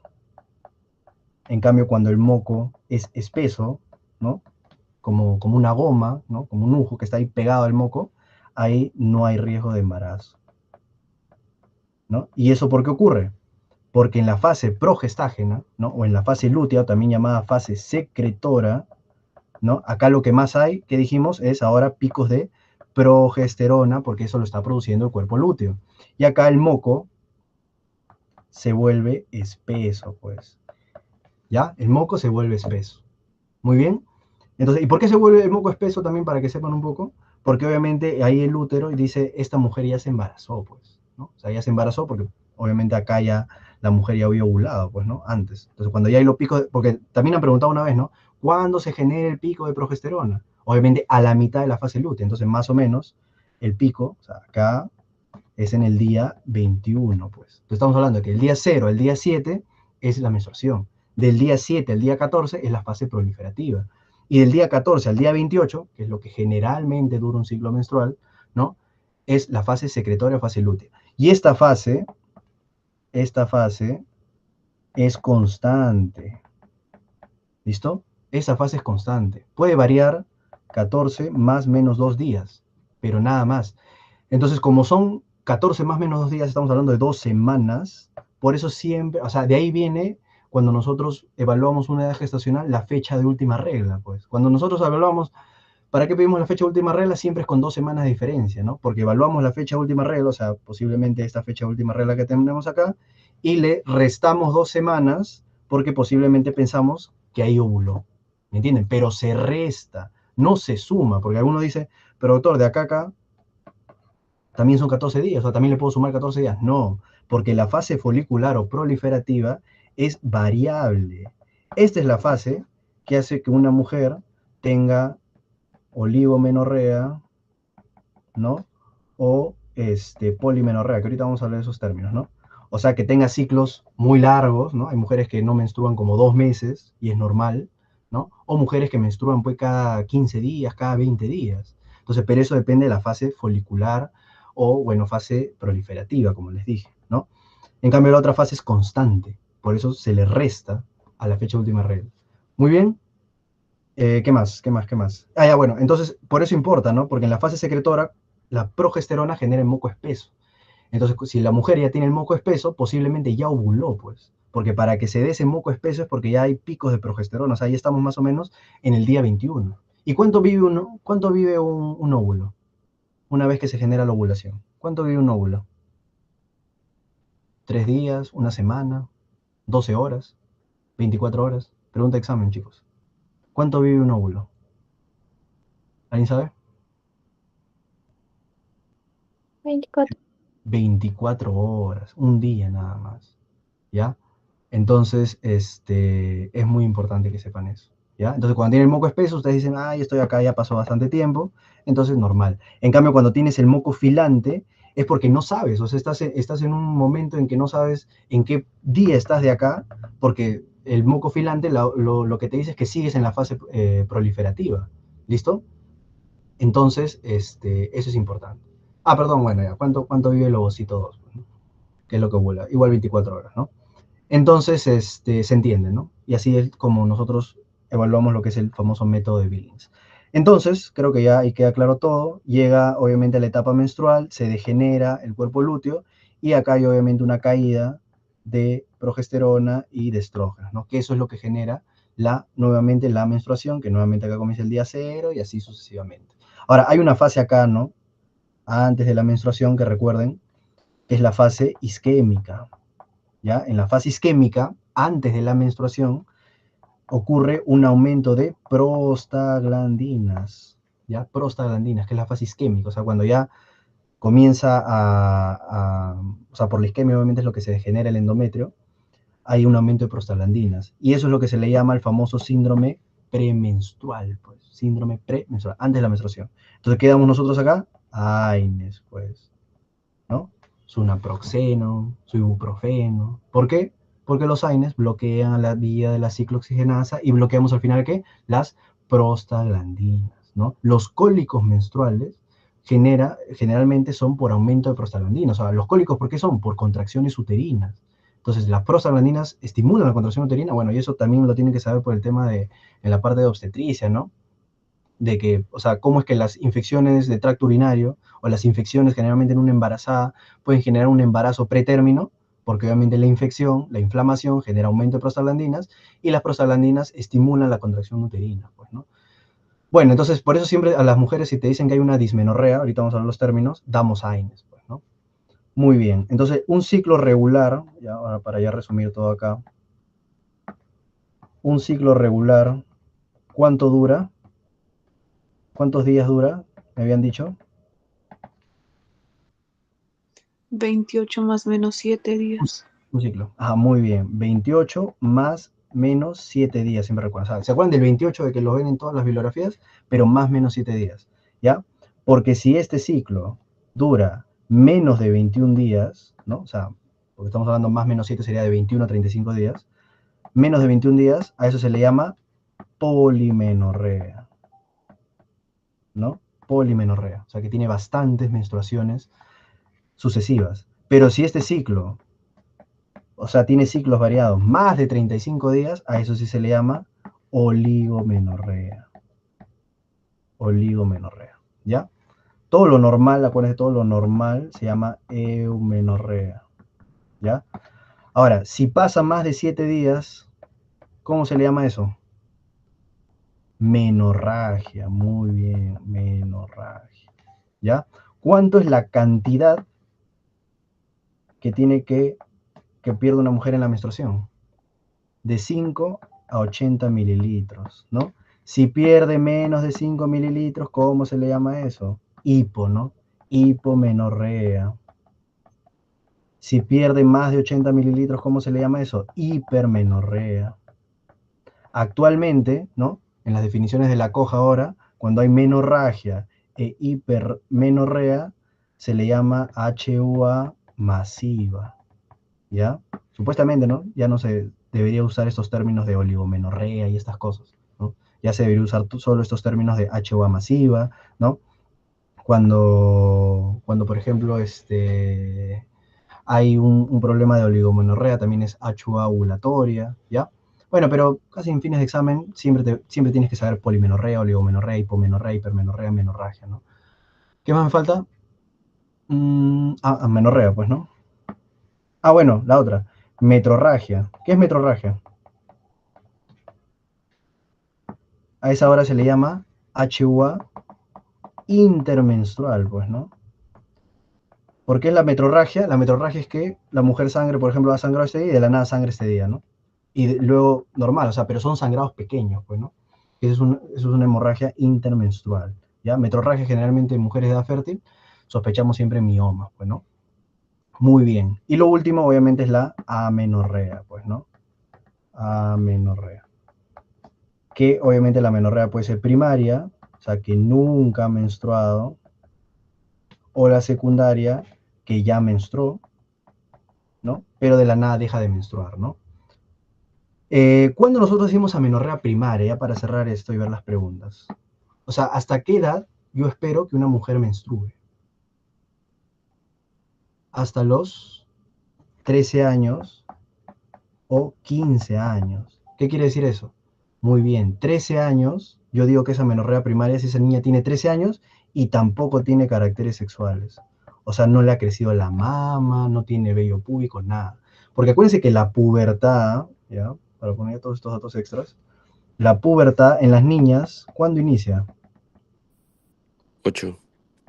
En cambio, cuando el moco es espeso, ¿no? Como una goma, ¿no? Como un nujo que está ahí pegado al moco, ahí no hay riesgo de embarazo, ¿no? ¿Y eso por qué ocurre? Porque en la fase progestágena, ¿no? O en la fase lútea, también llamada fase secretora, ¿no? Acá lo que más hay, que dijimos, es ahora picos de progesterona, porque eso lo está produciendo el cuerpo lúteo. Y acá el moco se vuelve espeso, pues. ¿Ya? El moco se vuelve espeso. Muy bien. Entonces, ¿y por qué se vuelve el moco espeso también para que sepan un poco? Porque obviamente ahí el útero dice, esta mujer ya se embarazó, pues, ¿no? O sea, ya se embarazó porque obviamente acá ya la mujer ya había ovulado, pues, ¿no? Antes. Entonces, cuando ya hay los picos, porque también han preguntado una vez, ¿no? ¿Cuándo se genera el pico de progesterona? Obviamente a la mitad de la fase lútea. Entonces, más o menos, el pico, o sea, acá es en el día 21, pues. Entonces, estamos hablando de que el día 0 al día 7 es la menstruación. Del día 7 al día 14 es la fase proliferativa. Y del día 14 al día 28, que es lo que generalmente dura un ciclo menstrual, ¿no? Es la fase secretoria o fase lútea. Y esta fase es constante. ¿Listo? Esa fase es constante. Puede variar 14 más menos 2 días, pero nada más. Entonces, como son 14 más menos 2 días, estamos hablando de 2 semanas, por eso siempre, o sea, de ahí viene cuando nosotros evaluamos una edad gestacional, la fecha de última regla, pues. Cuando nosotros evaluamos, ¿para qué pedimos la fecha de última regla? Siempre es con 2 semanas de diferencia, ¿no? Porque evaluamos la fecha de última regla, o sea, posiblemente esta fecha de última regla que tenemos acá, y le restamos 2 semanas porque posiblemente pensamos que ahí ovuló, ¿me entienden? Pero se resta, no se suma, porque alguno dice, pero doctor, de acá a acá, también son 14 días, o también le puedo sumar 14 días. No, porque la fase folicular o proliferativa es variable. Esta es la fase que hace que una mujer tenga oligomenorrea, ¿no? O polimenorrea, que ahorita vamos a hablar de esos términos, ¿no? O sea, que tenga ciclos muy largos, ¿no? Hay mujeres que no menstruan como 2 meses y es normal, ¿no? O mujeres que menstruan pues cada 15 días, cada 20 días. Entonces, pero eso depende de la fase folicular o, bueno, fase proliferativa, como les dije, ¿no? En cambio, la otra fase es constante, por eso se le resta a la fecha de última regla. Muy bien. ¿Qué más? ¿Qué más? ¿Qué más? Ah, ya, bueno, entonces, por eso importa, ¿no? Porque en la fase secretora, la progesterona genera el moco espeso. Entonces, si la mujer ya tiene el moco espeso, posiblemente ya ovuló, pues. Porque para que se dé ese moco espeso es porque ya hay picos de progesterona. O sea, ya estamos más o menos en el día 21. ¿Y cuánto vive un óvulo? Una vez que se genera la ovulación. ¿Cuánto vive un óvulo? ¿3 días? ¿Una semana? ¿12 horas? ¿24 horas? Pregunta de examen, chicos. ¿Cuánto vive un óvulo? ¿Alguien sabe? 24. 24 horas, un día nada más, ¿ya? Entonces, es muy importante que sepan eso, ¿ya? Entonces, cuando tienen el moco espeso, ustedes dicen, ay, estoy acá, ya pasó bastante tiempo, entonces normal. En cambio, cuando tienes el moco filante, es porque no sabes, o sea, estás en un momento en que no sabes en qué día estás de acá, porque el moco filante lo que te dice es que sigues en la fase proliferativa, ¿listo? Entonces, eso es importante. Ah, perdón, bueno, ya, ¿cuánto vive el ovocito 2? Que es lo que vuela, igual 24 horas, ¿no? Entonces, se entiende, ¿no? Y así es como nosotros evaluamos lo que es el famoso método de Billings. Entonces, creo que ya ahí queda claro todo. Llega, obviamente, la etapa menstrual, se degenera el cuerpo lúteo y acá hay, obviamente, una caída de progesterona y de estrógenos, ¿no? Que eso es lo que genera nuevamente la menstruación, que nuevamente acá comienza el día 0 y así sucesivamente. Ahora, hay una fase acá, ¿no? Antes de la menstruación, que recuerden, es la fase isquémica, ¿ya? En la fase isquémica, antes de la menstruación, ocurre un aumento de prostaglandinas, ¿ya? Prostaglandinas, que es la fase isquémica, o sea, cuando ya comienza o sea, por la isquemia obviamente es lo que se genera el endometrio, hay un aumento de prostaglandinas, y eso es lo que se le llama el famoso síndrome premenstrual, pues, síndrome premenstrual, antes de la menstruación. Entonces, ¿qué damos nosotros acá? AINES, pues, ¿no? Su naproxeno, su ibuprofeno. ¿Por qué? Porque los AINES bloquean la vía de la ciclooxigenasa y bloqueamos al final, ¿qué? Las prostaglandinas, ¿no? Los cólicos menstruales generalmente son por aumento de prostaglandinas. O sea, los cólicos, ¿por qué son? Por contracciones uterinas. Entonces, las prostaglandinas estimulan la contracción uterina, bueno, y eso también lo tienen que saber por el tema en la parte de obstetricia, ¿no? De que, o sea, cómo es que las infecciones de tracto urinario o las infecciones generalmente en una embarazada pueden generar un embarazo pretérmino, porque obviamente la infección, la inflamación genera aumento de prostaglandinas y las prostaglandinas estimulan la contracción uterina, pues, ¿no? Bueno, entonces por eso siempre a las mujeres si te dicen que hay una dismenorrea, ahorita vamos a hablar los términos, damos AINES, pues, ¿no? Muy bien, entonces un ciclo regular, ya, ahora para ya resumir todo acá, un ciclo regular, ¿cuánto dura? ¿Cuántos días dura? Me habían dicho. 28 más menos 7 días. Un ciclo. Ah, muy bien. 28 más menos 7 días, siempre recuerdan. ¿Se acuerdan del 28 de que lo ven en todas las bibliografías? Pero más menos 7 días, ¿ya? Porque si este ciclo dura menos de 21 días, ¿no? O sea, porque estamos hablando más menos 7 sería de 21 a 35 días, menos de 21 días, a eso se le llama polimenorrea, ¿no? Polimenorrea, o sea que tiene bastantes menstruaciones sucesivas. Pero si este ciclo, o sea, tiene ciclos variados más de 35 días, a eso sí se le llama oligomenorrea. Oligomenorrea, ¿ya? Todo lo normal, acuérdense, todo lo normal se llama eumenorrea, ¿ya? Ahora, si pasa más de 7 días, ¿cómo se le llama eso? Menorragia, muy bien, menorragia, ¿ya? ¿Cuánto es la cantidad que tiene que pierde una mujer en la menstruación? De 5 a 80 mililitros, ¿no? Si pierde menos de 5 mililitros, ¿cómo se le llama eso? Hipo, ¿no? Hipomenorrea. Si pierde más de 80 mililitros, ¿cómo se le llama eso? Hipermenorrea. Actualmente, ¿no? En las definiciones de la COJ ahora, cuando hay menorragia e hipermenorrea, se le llama HUA masiva, ¿ya? Supuestamente, ¿no? Ya no se debería usar estos términos de oligomenorrea y estas cosas, ¿no? Ya se debería usar solo estos términos de HUA masiva, ¿no? Cuando por ejemplo, hay un problema de oligomenorrea, también es HUA ovulatoria, ¿ya? Bueno, pero casi en fines de examen siempre tienes que saber polimenorrea, oligomenorrea, hipomenorrea, hipermenorrea, menorragia, ¿no? ¿Qué más me falta? Menorrea, pues, ¿no? Bueno, la otra, metrorragia. ¿Qué es metrorragia? A esa hora se le llama HUA intermenstrual, pues, ¿no? ¿Por qué es la metrorragia? La metrorragia es que la mujer sangre, por ejemplo, ha sangrado este día y de la nada sangre este día, ¿no? Y luego normal, o sea, pero son sangrados pequeños, pues, ¿no? Eso es una hemorragia intermenstrual, ¿ya? Metrorragia generalmente en mujeres de edad fértil, sospechamos siempre miomas, pues, ¿no? Muy bien. Y lo último, obviamente, es la amenorrea, pues, ¿no? Amenorrea. Que obviamente la amenorrea puede ser primaria, o sea, que nunca ha menstruado, o la secundaria, que ya menstruó, ¿no? Pero de la nada deja de menstruar, ¿no? ¿Cuándo nosotros decimos amenorrea primaria? Ya para cerrar esto y ver las preguntas. O sea, ¿hasta qué edad yo espero que una mujer menstrue? Hasta los 13 años o 15 años. ¿Qué quiere decir eso? Muy bien, 13 años, yo digo que esa amenorrea primaria si esa niña tiene 13 años y tampoco tiene caracteres sexuales. O sea, no le ha crecido la mama, no tiene vello púbico, nada. Porque acuérdense que la pubertad, ¿ya? Para poner todos estos datos extras, la pubertad en las niñas, ¿cuándo inicia? 8.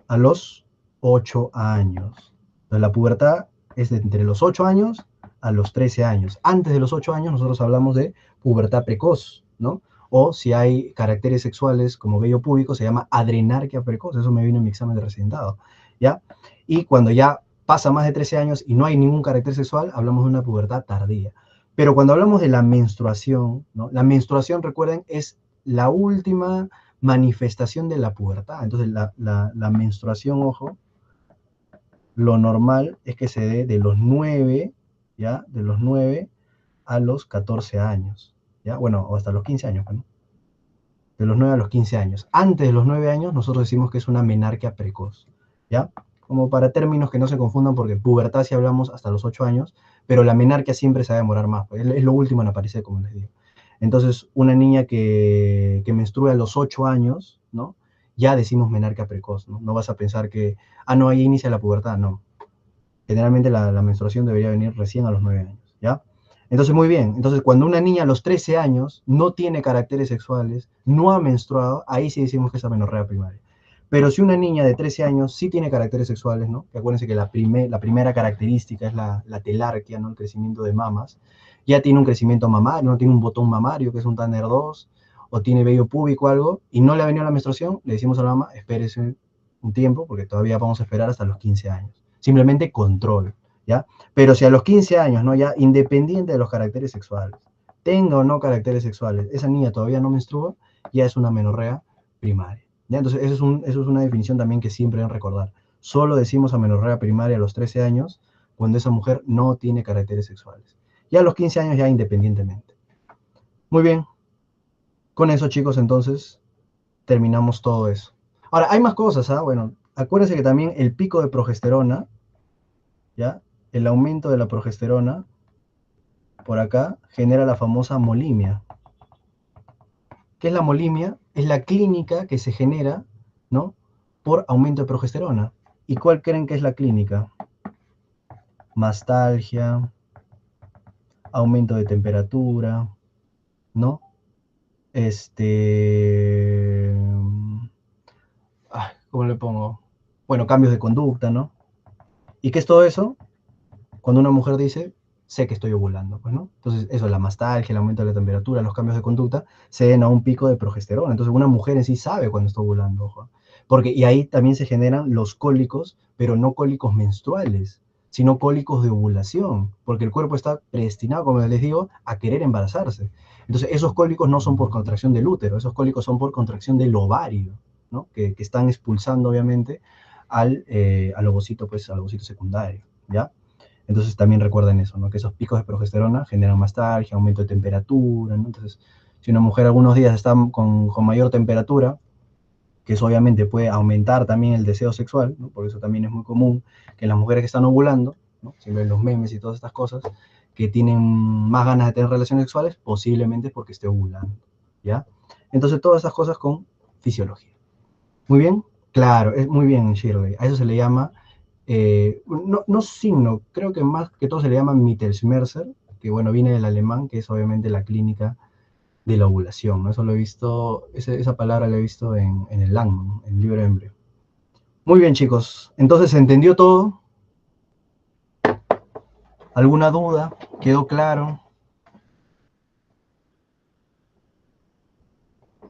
A los 8 años. Entonces, la pubertad es de entre los 8 años a los 13 años. Antes de los 8 años nosotros hablamos de pubertad precoz, ¿no? O si hay caracteres sexuales como vello púbico, se llama adrenarquia precoz. Eso me vino en mi examen de residentado, ¿ya? Y cuando ya pasa más de 13 años y no hay ningún carácter sexual, hablamos de una pubertad tardía. Pero cuando hablamos de la menstruación, ¿no? La menstruación, recuerden, es la última manifestación de la pubertad. Entonces, la menstruación, ojo, lo normal es que se dé de los 9, ¿ya? De los 9 a los 14 años, ¿ya? Bueno, o hasta los 15 años, ¿no? De los 9 a los 15 años. Antes de los 9 años, nosotros decimos que es una menarquia precoz, ¿ya? Como para términos que no se confundan, porque pubertad sí hablamos hasta los 8 años, pero la menarquia siempre se va a demorar más, pues es lo último en aparecer, como les digo. Entonces, una niña que menstrua a los 8 años, ¿no? Ya decimos menarquia precoz, ¿no? No vas a pensar que, no, ahí inicia la pubertad, no. Generalmente la menstruación debería venir recién a los 9 años, ¿ya? Entonces, muy bien. Entonces, cuando una niña a los 13 años no tiene caracteres sexuales, no ha menstruado, ahí sí decimos que es amenorrea primaria. Pero si una niña de 13 años sí tiene caracteres sexuales, ¿no? Que acuérdense que la primera característica es la telarquia, ¿no? El crecimiento de mamas. Ya tiene un crecimiento mamario, no tiene un botón mamario, que es un Tanner 2, o tiene vello púbico o algo, y no le ha venido la menstruación, le decimos a la mamá, espérese un tiempo, porque todavía vamos a esperar hasta los 15 años. Simplemente control, ¿ya? Pero si a los 15 años, ¿no? Ya independiente de los caracteres sexuales, tenga o no caracteres sexuales, esa niña todavía no menstrua, ya es una amenorrea primaria, ¿ya? Entonces, eso es una definición también que siempre deben recordar. Solo decimos amenorrea primaria a los 13 años cuando esa mujer no tiene caracteres sexuales. Ya a los 15 años ya independientemente. Muy bien. Con eso, chicos, entonces, terminamos todo eso. Ahora, hay más cosas, ¿ah? Bueno, acuérdense que también el pico de progesterona, ¿ya? El aumento de la progesterona, por acá, genera la famosa molimia. ¿Qué es la molimia? Es la clínica que se genera, ¿no? Por aumento de progesterona. ¿Y cuál creen que es la clínica? Mastalgia, aumento de temperatura, ¿no? ¿Cómo le pongo? Bueno, cambios de conducta, ¿no? ¿Y qué es todo eso? Cuando una mujer dice, sé que estoy ovulando, pues, ¿no? Entonces, eso, la mastalgia, el aumento de la temperatura, los cambios de conducta, se den a un pico de progesterona. Entonces, una mujer en sí sabe cuando está ovulando, ojo. Y ahí también se generan los cólicos, pero no cólicos menstruales, sino cólicos de ovulación, porque el cuerpo está predestinado, como les digo, a querer embarazarse. Entonces, esos cólicos no son por contracción del útero, esos cólicos son por contracción del ovario, ¿no? Que están expulsando, obviamente, al ovocito, pues, al ovocito secundario, ¿ya? Entonces, también recuerden eso, ¿no? Que esos picos de progesterona generan mastalgia, aumento de temperatura, ¿no? Entonces, si una mujer algunos días está con mayor temperatura, que eso obviamente puede aumentar también el deseo sexual, ¿no? Por eso también es muy común que las mujeres que están ovulando, ¿no? Si ven los memes y todas estas cosas, que tienen más ganas de tener relaciones sexuales, posiblemente es porque esté ovulando, ¿ya? Entonces, todas esas cosas con fisiología. Muy bien, claro, es muy bien, Shirley. A eso se le llama, no signo, creo que más que todo se le llama Mittelsmerzer, que bueno, viene del alemán, que es obviamente la clínica de la ovulación, ¿no? Eso lo he visto, esa palabra la he visto en el Langman, en el libro de embrión. Muy bien, chicos. Entonces, ¿se entendió todo? ¿Alguna duda? ¿Quedó claro?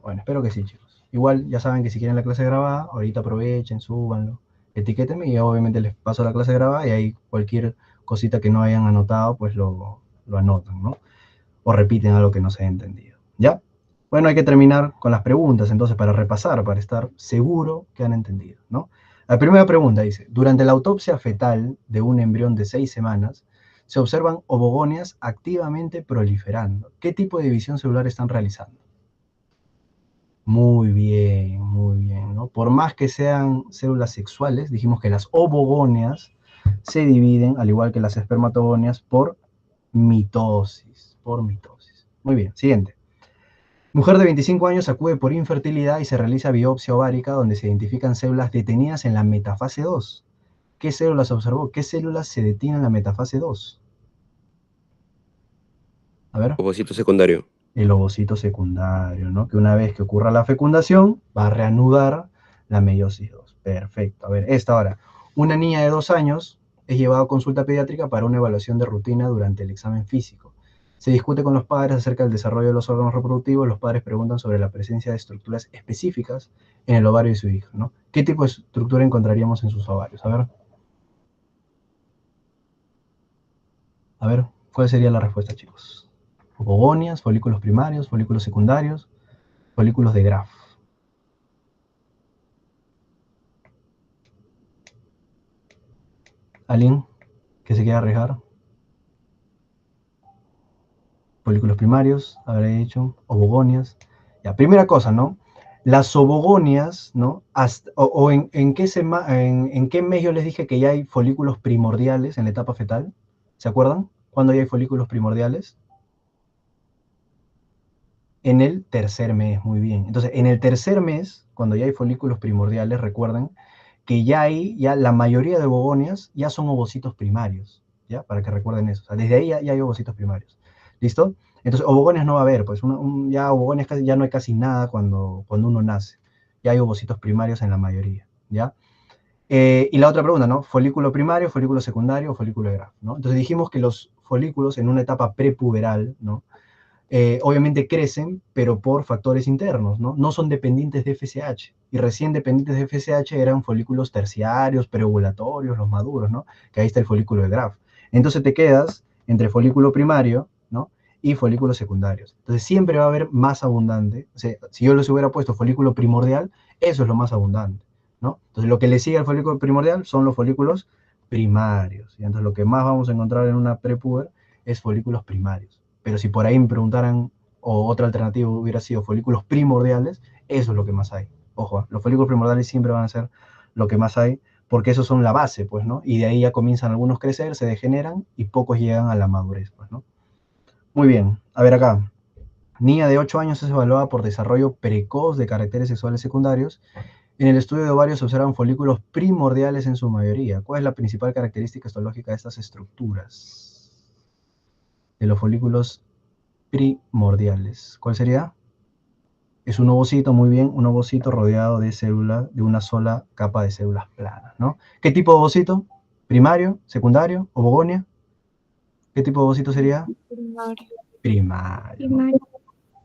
Bueno, espero que sí, chicos. Igual, ya saben que si quieren la clase grabada, ahorita aprovechen, súbanlo, etiquétenme y obviamente les paso la clase grabada y ahí cualquier cosita que no hayan anotado, pues lo anotan, ¿no? O repiten algo que no se haya entendido, ¿ya? Bueno, hay que terminar con las preguntas, entonces, para repasar, para estar seguro que han entendido, ¿no? La primera pregunta dice, durante la autopsia fetal de un embrión de 6 semanas, se observan ovogonias activamente proliferando. ¿Qué tipo de división celular están realizando? Muy bien, ¿no? Por más que sean células sexuales, dijimos que las ovogonias se dividen, al igual que las espermatogonias, por mitosis, Muy bien, siguiente. Mujer de 25 años acude por infertilidad y se realiza biopsia ovárica donde se identifican células detenidas en la metafase 2. ¿Qué células observó? ¿Qué células se detienen en la metafase 2? A ver. Ovocito secundario. El ovocito secundario, ¿no? Que una vez que ocurra la fecundación, va a reanudar la meiosis 2. Perfecto. A ver, esta hora. Una niña de 2 años es llevada a consulta pediátrica para una evaluación de rutina durante el examen físico. Se discute con los padres acerca del desarrollo de los órganos reproductivos. Los padres preguntan sobre la presencia de estructuras específicas en el ovario de su hija, ¿no? ¿Qué tipo de estructura encontraríamos en sus ovarios? A ver, ¿cuál sería la respuesta, chicos? Ovogonias, folículos primarios, folículos secundarios, folículos de Graf. ¿Alguien que se quiera arriesgar? Folículos primarios, habré dicho, ovogonias. Ya, primera cosa, ¿no? Las ovogonias, ¿no? ¿En qué mes yo les dije que ya hay folículos primordiales en la etapa fetal? ¿Se acuerdan? ¿Cuándo ya hay folículos primordiales? En el tercer mes, muy bien. Entonces, en el tercer mes, cuando ya hay folículos primordiales, recuerden que ya la mayoría de ovogonias ya son ovocitos primarios, ¿ya? Para que recuerden eso. O sea, desde ahí ya hay ovocitos primarios. ¿Listo? Entonces, ovogonias no va a haber, pues ya ovogonias ya no hay casi nada cuando uno nace. Ya hay ovocitos primarios en la mayoría, ¿ya? Y la otra pregunta, ¿no? Folículo primario, folículo secundario o folículo de Graf, ¿no? Entonces dijimos que los folículos en una etapa prepuberal, ¿no? Obviamente crecen, pero por factores internos, ¿no? No son dependientes de FSH. Y recién dependientes de FSH eran folículos terciarios, preovulatorios, los maduros, ¿no? Que ahí está el folículo de Graf. Entonces te quedas entre folículo primario, ¿no? Y folículos secundarios. Entonces siempre va a haber más abundante. O sea, si yo les hubiera puesto folículo primordial, eso es lo más abundante, ¿no? Entonces lo que le sigue al folículo primordial son los folículos primarios. Y entonces lo que más vamos a encontrar en una prepuber es folículos primarios. Pero si por ahí me preguntaran, o otra alternativa hubiera sido folículos primordiales, eso es lo que más hay. Ojo, los folículos primordiales siempre van a ser lo que más hay, porque esos son la base, pues, ¿no? Y de ahí ya comienzan algunos a crecer, se degeneran, y pocos llegan a la madurez, pues, ¿no? Muy bien, a ver acá. Niña de 8 años es evaluada por desarrollo precoz de caracteres sexuales secundarios. En el estudio de ovarios se observan folículos primordiales en su mayoría. ¿Cuál es la principal característica histológica de estas estructuras? De los folículos primordiales. ¿Cuál sería? Es un ovocito, muy bien, un ovocito rodeado de células, de una sola capa de células planas, ¿no? ¿Qué tipo de ovocito? ¿Primario? ¿Secundario? ¿Ovogonia? ¿Qué tipo de ovocito sería? Primario. Primario. ¿no? Primario.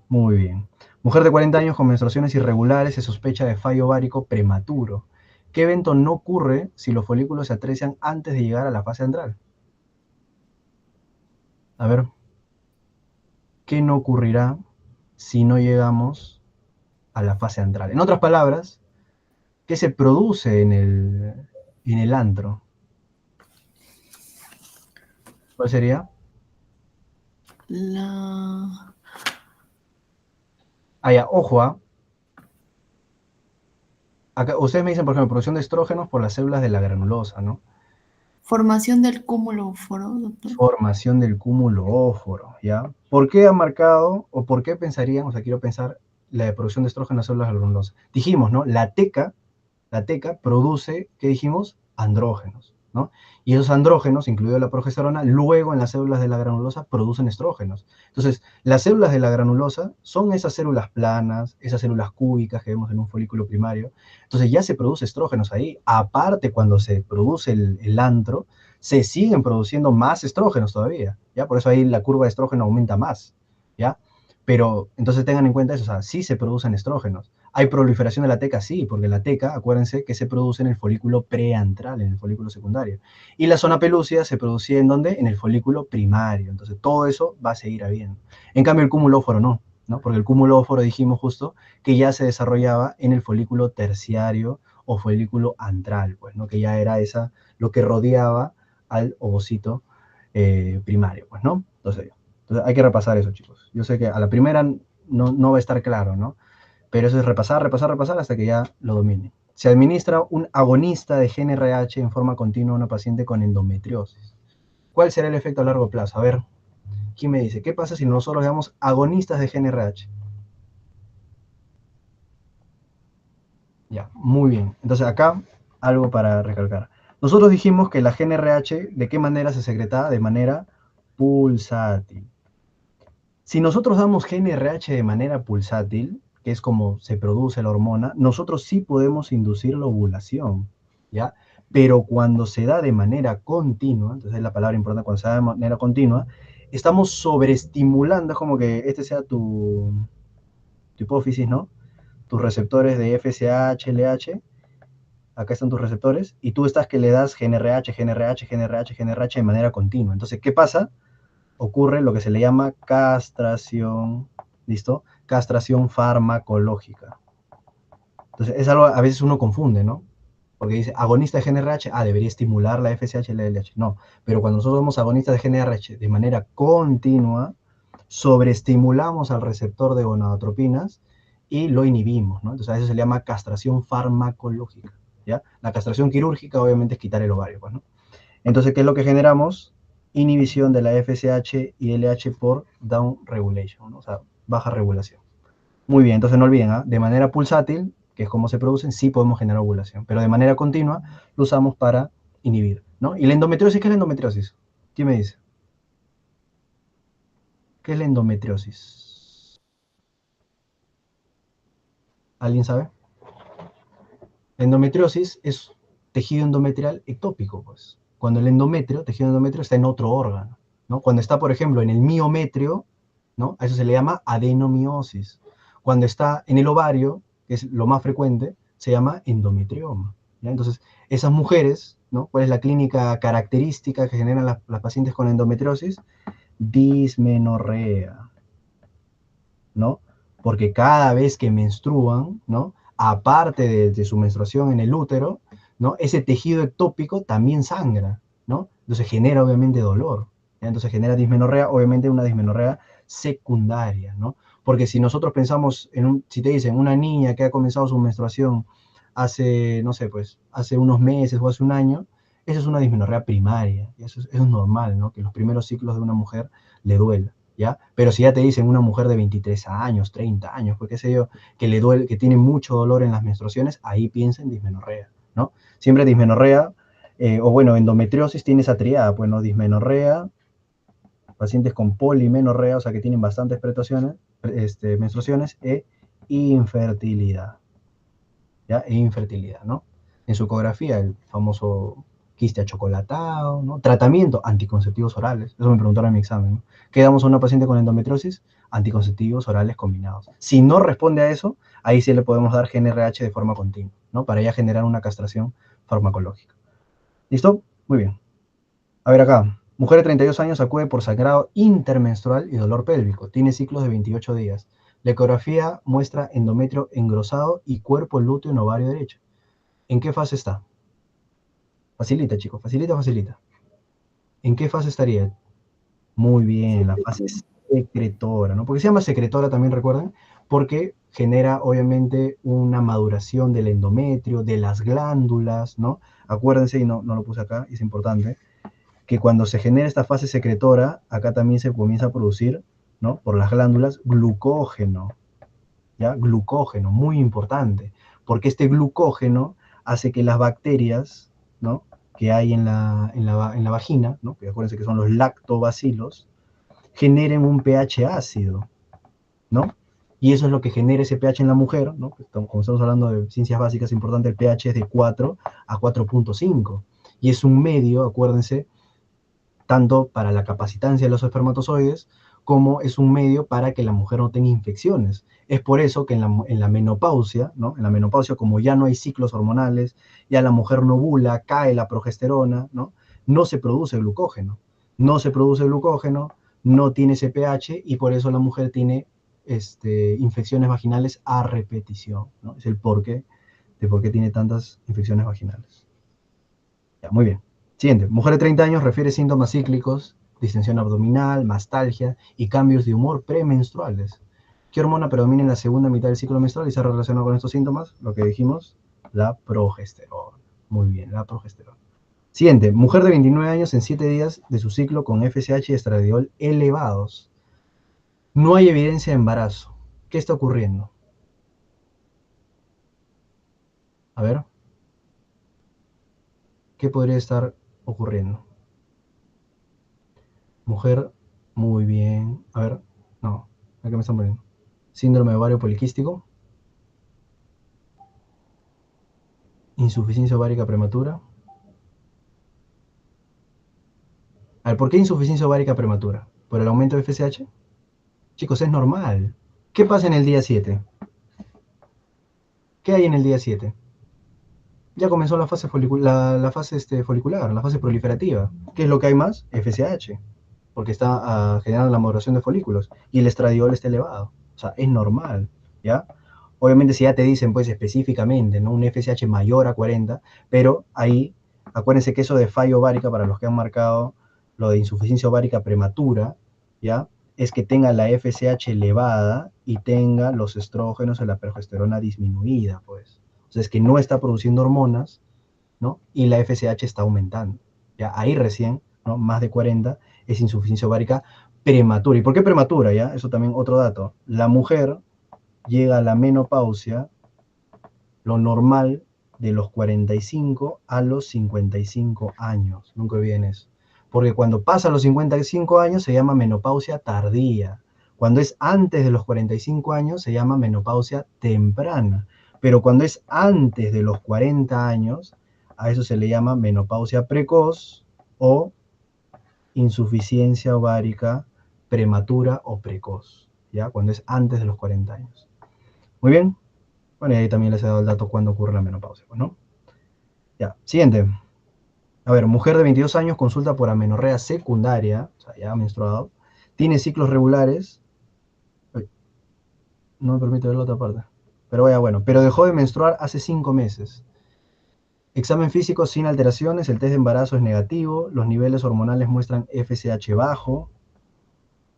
Muy bien. Mujer de 40 años con menstruaciones irregulares se sospecha de fallo ovárico prematuro. ¿Qué evento no ocurre si los folículos se atresian antes de llegar a la fase antral? A ver, ¿qué no ocurrirá si no llegamos a la fase antral? En otras palabras, ¿qué se produce en el antro? ¿Cuál sería? La Ojo, acá, ustedes me dicen, por ejemplo, producción de estrógenos por las células de la granulosa, ¿no? formación del cúmulo óforo, doctor. Formación del cúmulo óforo, ¿ya? ¿Por qué ha marcado, o por qué pensarían, o sea, quiero pensar, la producción de estrógeno en las células de la granulosa? Dijimos, ¿no? La teca produce, ¿qué dijimos? Andrógenos, ¿no? Y esos andrógenos, incluido la progesterona, luego en las células de la granulosa producen estrógenos. Entonces, las células de la granulosa son esas células planas, esas células cúbicas que vemos en un folículo primario. Entonces ya se produce estrógenos ahí. Aparte, cuando se produce el antro, se siguen produciendo más estrógenos todavía, ¿ya? Por eso ahí la curva de estrógeno aumenta más, ¿ya? Pero entonces tengan en cuenta eso, o sea, sí se producen estrógenos. ¿Hay proliferación de la teca? Sí, porque la teca, acuérdense que se produce en el folículo preantral, en el folículo secundario. Y la zona pelúcida se producía ¿en dónde? En el folículo primario. Entonces todo eso va a seguir habiendo. En cambio el cúmulo óforo no, ¿no? Porque el cúmulo óforo dijimos justo que ya se desarrollaba en el folículo terciario o folículo antral, pues, ¿no? Que ya era esa, lo que rodeaba al ovocito primario, pues, ¿no? Entonces hay que repasar eso, chicos. Yo sé que a la primera no va a estar claro, ¿no? Pero eso es repasar, repasar, repasar hasta que ya lo domine. Se administra un agonista de GnRH en forma continua a una paciente con endometriosis. ¿Cuál será el efecto a largo plazo? A ver, ¿quién me dice? ¿Qué pasa si nosotros damos agonistas de GnRH? Ya, muy bien. Entonces acá, algo para recalcar. Nosotros dijimos que la GnRH, ¿de qué manera se secretaba? De manera pulsátil. Si nosotros damos GnRH de manera pulsátil, que es como se produce la hormona, nosotros sí podemos inducir la ovulación, ¿ya? Pero cuando se da de manera continua, entonces es la palabra importante, cuando se da de manera continua, estamos sobreestimulando, es como que este sea tu hipófisis, ¿no? Tus receptores de FSH, LH, acá están tus receptores, y tú estás que le das GnRH, GnRH, GnRH, GnRH de manera continua. Entonces, ¿qué pasa? Ocurre lo que se le llama castración, ¿listo? Castración farmacológica. Entonces, es algo, a veces uno confunde, ¿no? Porque dice, agonista de GnRH, debería estimular la FSH y la LH. No, pero cuando nosotros vemos agonistas de GnRH de manera continua, sobreestimulamos al receptor de gonadotropinas y lo inhibimos, ¿no? Entonces, a eso se le llama castración farmacológica, ¿ya? La castración quirúrgica, obviamente, es quitar el ovario, pues, ¿no? Entonces, ¿qué es lo que generamos? Inhibición de la FSH y LH por down regulation, ¿no? O sea, baja regulación. Muy bien, entonces no olviden, de manera pulsátil, que es como se producen, sí podemos generar ovulación, pero de manera continua lo usamos para inhibir, ¿no? ¿Y la endometriosis? ¿Qué es la endometriosis? ¿Quién me dice? ¿Qué es la endometriosis? ¿Alguien sabe? La endometriosis es tejido endometrial ectópico, pues. Cuando el endometrio, tejido endometrio, está en otro órgano, ¿no? Cuando está, por ejemplo, en el miometrio, ¿no? A eso se le llama adenomiosis. Cuando está en el ovario, que es lo más frecuente, se llama endometrioma, ¿ya? Entonces, esas mujeres, ¿no? ¿Cuál es la clínica característica que generan las pacientes con endometriosis? Dismenorrea, ¿no? Porque cada vez que menstruan, ¿no? Aparte de su menstruación en el útero, ¿no? Ese tejido ectópico también sangra, ¿no? Entonces genera obviamente dolor, ¿ya? Entonces genera dismenorrea, obviamente una dismenorrea secundaria, ¿no? Porque si nosotros pensamos si te dicen una niña que ha comenzado su menstruación hace, no sé, pues, hace unos meses o hace un año, esa es una dismenorrea primaria, y eso es normal, ¿no? Que los primeros ciclos de una mujer le duela, ¿ya? Pero si ya te dicen una mujer de 23 años, 30 años, pues qué sé yo, que le duele, que tiene mucho dolor en las menstruaciones, ahí piensa en dismenorrea, ¿no? Siempre dismenorrea, o bueno, endometriosis tiene esa triada, pues, ¿no? Dismenorrea, pacientes con polimenorrea, o sea, que tienen bastantes menstruaciones, e infertilidad, ¿ya? E infertilidad, ¿no? En su ecografía, el famoso quiste achocolatado, ¿no? Tratamiento, anticonceptivos orales. Eso me preguntaron en mi examen, ¿no? ¿Qué damos a una paciente con endometriosis? Anticonceptivos orales combinados. Si no responde a eso, ahí sí le podemos dar GnRH de forma continua, ¿no? Para ya generar una castración farmacológica. ¿Listo? Muy bien. A ver acá. Mujer de 32 años acude por sangrado intermenstrual y dolor pélvico. Tiene ciclos de 28 días. La ecografía muestra endometrio engrosado y cuerpo lúteo en ovario derecho. ¿En qué fase está? Facilita, chicos. Facilita, facilita. ¿En qué fase estaría? Muy bien, la fase secretora, ¿no? ¿Por qué se llama secretora también, recuerden? Porque genera, obviamente, una maduración del endometrio, de las glándulas, ¿no? Acuérdense, y no lo puse acá, es importante, que cuando se genera esta fase secretora, acá también se comienza a producir, ¿no? Por las glándulas, glucógeno, ¿ya? Glucógeno, muy importante, porque este glucógeno hace que las bacterias, ¿no? Que hay en la vagina, ¿no? Que acuérdense que son los lactobacilos, generen un pH ácido, ¿no? Y eso es lo que genera ese pH en la mujer, ¿no? Como estamos hablando de ciencias básicas, es importante, el pH es de 4 a 4.5. Y es un medio, acuérdense, tanto para la capacitancia de los espermatozoides, como es un medio para que la mujer no tenga infecciones. Es por eso que en la menopausia, ¿no? En la menopausia, como ya no hay ciclos hormonales, ya la mujer no ovula, cae la progesterona, ¿no? No se produce glucógeno. No se produce glucógeno, no tiene ese pH y por eso la mujer tiene infecciones vaginales a repetición, ¿no? Es el porqué de por qué tiene tantas infecciones vaginales. Ya, muy bien. Siguiente. Mujer de 30 años refiere síntomas cíclicos, distensión abdominal, mastalgia y cambios de humor premenstruales. ¿Qué hormona predomina en la segunda mitad del ciclo menstrual y se relaciona con estos síntomas? Lo que dijimos, la progesterona. Muy bien, la progesterona. Siguiente. Mujer de 29 años en 7 días de su ciclo con FSH y estradiol elevados. No hay evidencia de embarazo. ¿Qué está ocurriendo? A ver. ¿Qué podría estar ocurriendo? Mujer, muy bien. A ver, no, acá me están poniendo. Síndrome de ovario poliquístico, insuficiencia ovárica prematura. A ver, ¿por qué insuficiencia ovárica prematura? ¿Por el aumento de FSH? Chicos, es normal. ¿Qué pasa en el día 7? ¿Qué hay en el día 7? Ya comenzó la fase, la fase folicular, la fase proliferativa. ¿Qué es lo que hay más? FSH, porque está generando la maduración de folículos y el estradiol está elevado. O sea, es normal, ¿ya? Obviamente si ya te dicen pues específicamente, ¿no? Un FSH mayor a 40, pero ahí, acuérdense que eso de falla ovárica, para los que han marcado lo de insuficiencia ovárica prematura, ¿ya? Es que tenga la FSH elevada y tenga los estrógenos o la progesterona disminuida, pues. O sea, es que no está produciendo hormonas, ¿no? Y la FSH está aumentando. Ya ahí recién, ¿no? Más de 40 es insuficiencia ovárica prematura. ¿Y por qué prematura? Ya, eso también otro dato. La mujer llega a la menopausia, lo normal, de los 45 a los 55 años. Nunca olviden eso. Porque cuando pasa los 55 años se llama menopausia tardía. Cuando es antes de los 45 años se llama menopausia temprana. Pero cuando es antes de los 40 años, a eso se le llama menopausia precoz o insuficiencia ovárica prematura o precoz, ¿ya? Cuando es antes de los 40 años. Muy bien. Bueno, y ahí también les he dado el dato cuando ocurre la menopausia, pues, ¿no? Ya, siguiente. A ver, mujer de 22 años consulta por amenorrea secundaria, o sea, ya ha menstruado, tiene ciclos regulares. Ay, no me permite ver la otra parte. Pero vaya, bueno, pero dejó de menstruar hace 5 meses. Examen físico sin alteraciones, el test de embarazo es negativo, los niveles hormonales muestran FSH bajo,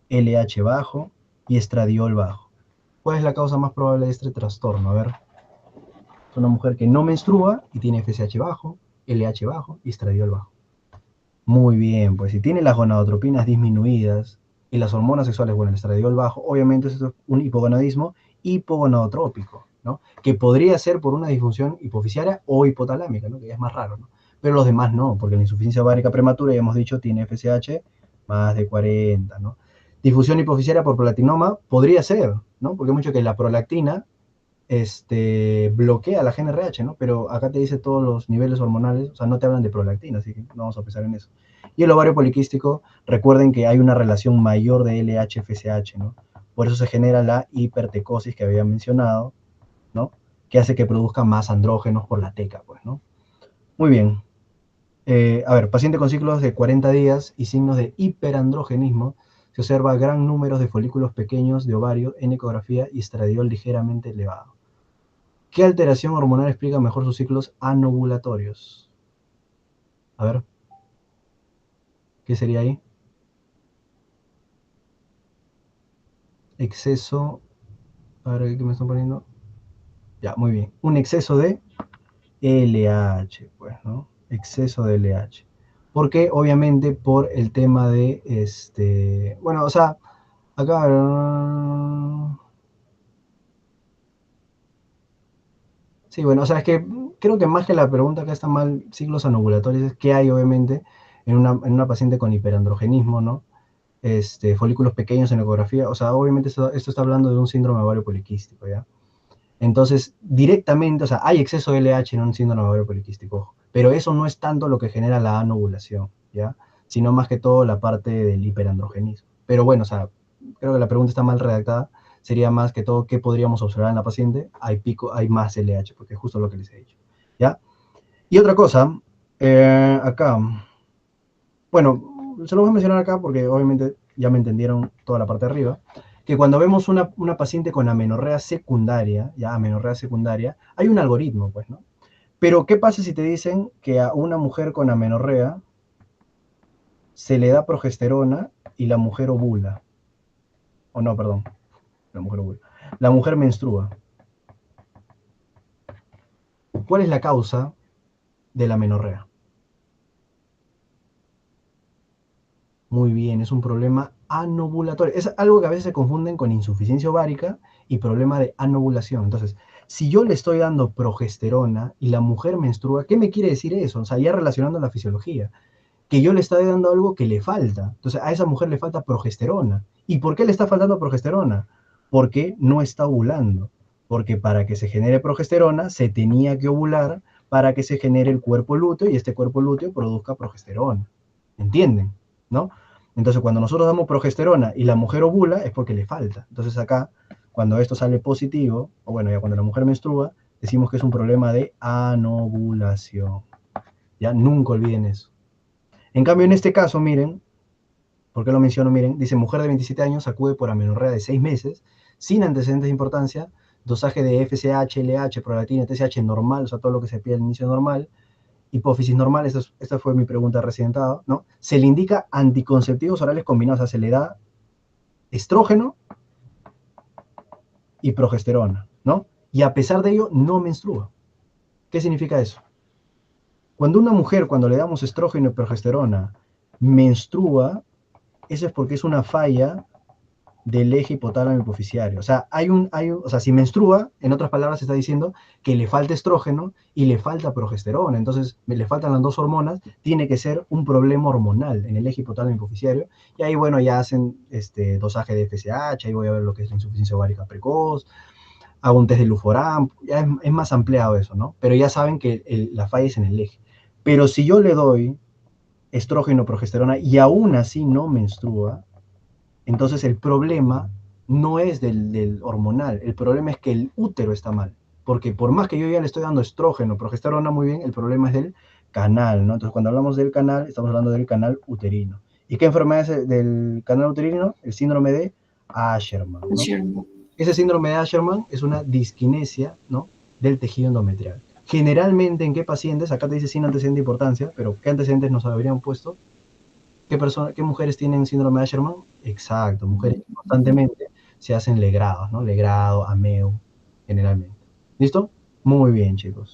LH bajo y estradiol bajo. ¿Cuál es la causa más probable de este trastorno? A ver. Es una mujer que no menstrua y tiene FSH bajo, LH bajo y estradiol bajo. Muy bien, pues si tiene las gonadotropinas disminuidas y las hormonas sexuales, bueno, el estradiol bajo, obviamente esto es un hipogonadismo hipogonadotrópico, ¿no? Que podría ser por una disfunción hipofisiaria o hipotalámica, ¿no? Que ya es más raro, ¿no? Pero los demás no, porque la insuficiencia ovárica prematura, ya hemos dicho, tiene FSH más de 40, ¿no? Difusión hipofisiaria por prolactinoma podría ser, ¿no? Porque mucho que la prolactina bloquea la GnRH, ¿no? Pero acá te dice todos los niveles hormonales, o sea, no te hablan de prolactina, así que no vamos a pensar en eso. Y el ovario poliquístico, recuerden que hay una relación mayor de LH-FSH, ¿no? Por eso se genera la hipertecosis que había mencionado, ¿no? Que hace que produzca más andrógenos por la teca, pues, ¿no? Muy bien. A ver, paciente con ciclos de 40 días y signos de hiperandrogenismo, se observa gran número de folículos pequeños de ovario en ecografía y estradiol ligeramente elevado. ¿Qué alteración hormonal explica mejor sus ciclos anovulatorios? A ver, ¿qué sería ahí? Exceso, a ver, ¿qué me están poniendo? Ya, muy bien. Un exceso de LH, pues, ¿no? Exceso de LH. ¿Por qué? Obviamente por el tema de, bueno, o sea, acá, sí, bueno, o sea, es que creo que más que la pregunta que está mal, ciclos anovulatorios, es qué hay, obviamente, en una paciente con hiperandrogenismo, ¿no? Folículos pequeños en ecografía, o sea, obviamente esto está hablando de un síndrome ovario poliquístico, ¿ya? Entonces, directamente, o sea, hay exceso de LH en un síndrome ovario poliquístico, ojo, pero eso no es tanto lo que genera la anovulación, ¿ya? Sino más que todo la parte del hiperandrogenismo. Pero bueno, o sea, creo que la pregunta está mal redactada, sería más que todo qué podríamos observar en la paciente, hay más LH, porque es justo lo que les he dicho, ¿ya? Y otra cosa, acá, bueno, se lo voy a mencionar acá porque obviamente ya me entendieron toda la parte de arriba, que cuando vemos una paciente con amenorrea secundaria, ya amenorrea secundaria, hay un algoritmo, pues, ¿no? Pero, ¿qué pasa si te dicen que a una mujer con amenorrea se le da progesterona y la mujer ovula? O no, perdón, la mujer ovula. La mujer menstrua. ¿Cuál es la causa de la amenorrea? Muy bien, es un problema anovulatorio. Es algo que a veces se confunden con insuficiencia ovárica y problema de anovulación. Entonces, si yo le estoy dando progesterona y la mujer menstrua, ¿qué me quiere decir eso? O sea, ya relacionando la fisiología, que yo le estoy dando algo que le falta. Entonces, a esa mujer le falta progesterona. ¿Y por qué le está faltando progesterona? Porque no está ovulando. Porque para que se genere progesterona, se tenía que ovular para que se genere el cuerpo lúteo y este cuerpo lúteo produzca progesterona. ¿Entienden? ¿No? Entonces, cuando nosotros damos progesterona y la mujer ovula, es porque le falta. Entonces, acá, cuando esto sale positivo, o bueno, ya cuando la mujer menstrua, decimos que es un problema de anovulación. Ya, nunca olviden eso. En cambio, en este caso, miren, ¿por qué lo menciono? Miren, dice, mujer de 27 años acude por amenorrea de 6 meses, sin antecedentes de importancia, dosaje de FSH, LH, prolactina, TSH normal, o sea, todo lo que se pide al inicio normal, hipófisis normal, esta fue mi pregunta recientada, ¿no? Se le indica anticonceptivos orales combinados, o sea, se le da estrógeno y progesterona, ¿no? Y a pesar de ello, no menstrua. ¿Qué significa eso? Cuando una mujer, cuando le damos estrógeno y progesterona, menstrua, eso es porque es una falla del eje hipotálamo hipoficiario. O sea, o sea, si menstrua, en otras palabras, está diciendo que le falta estrógeno y le falta progesterona. Entonces, le faltan las dos hormonas, tiene que ser un problema hormonal en el eje hipotálamo hipoficiario. Y ahí, bueno, ya hacen dosaje de FSH, ahí voy a ver lo que es la insuficiencia ovárica precoz, hago un test de Luforam, ya es más ampliado eso, ¿no? Pero ya saben que la falla es en el eje. Pero si yo le doy estrógeno, progesterona y aún así no menstrua, entonces el problema no es del hormonal, el problema es que el útero está mal. Porque por más que yo ya le estoy dando estrógeno, progesterona muy bien, el problema es del canal, ¿no? Entonces cuando hablamos del canal, estamos hablando del canal uterino. ¿Y qué enfermedad es del canal uterino? El síndrome de Asherman, ¿no? Ese síndrome de Asherman es una disquinesia, ¿no?, del tejido endometrial. Generalmente, ¿en qué pacientes? Acá te dice sin antecedente de importancia, pero ¿qué antecedentes nos habrían puesto? ¿Qué mujeres tienen síndrome de Asherman? Exacto, mujeres que constantemente se hacen legrados, ¿no? Legrado, ameo, generalmente. ¿Listo? Muy bien, chicos.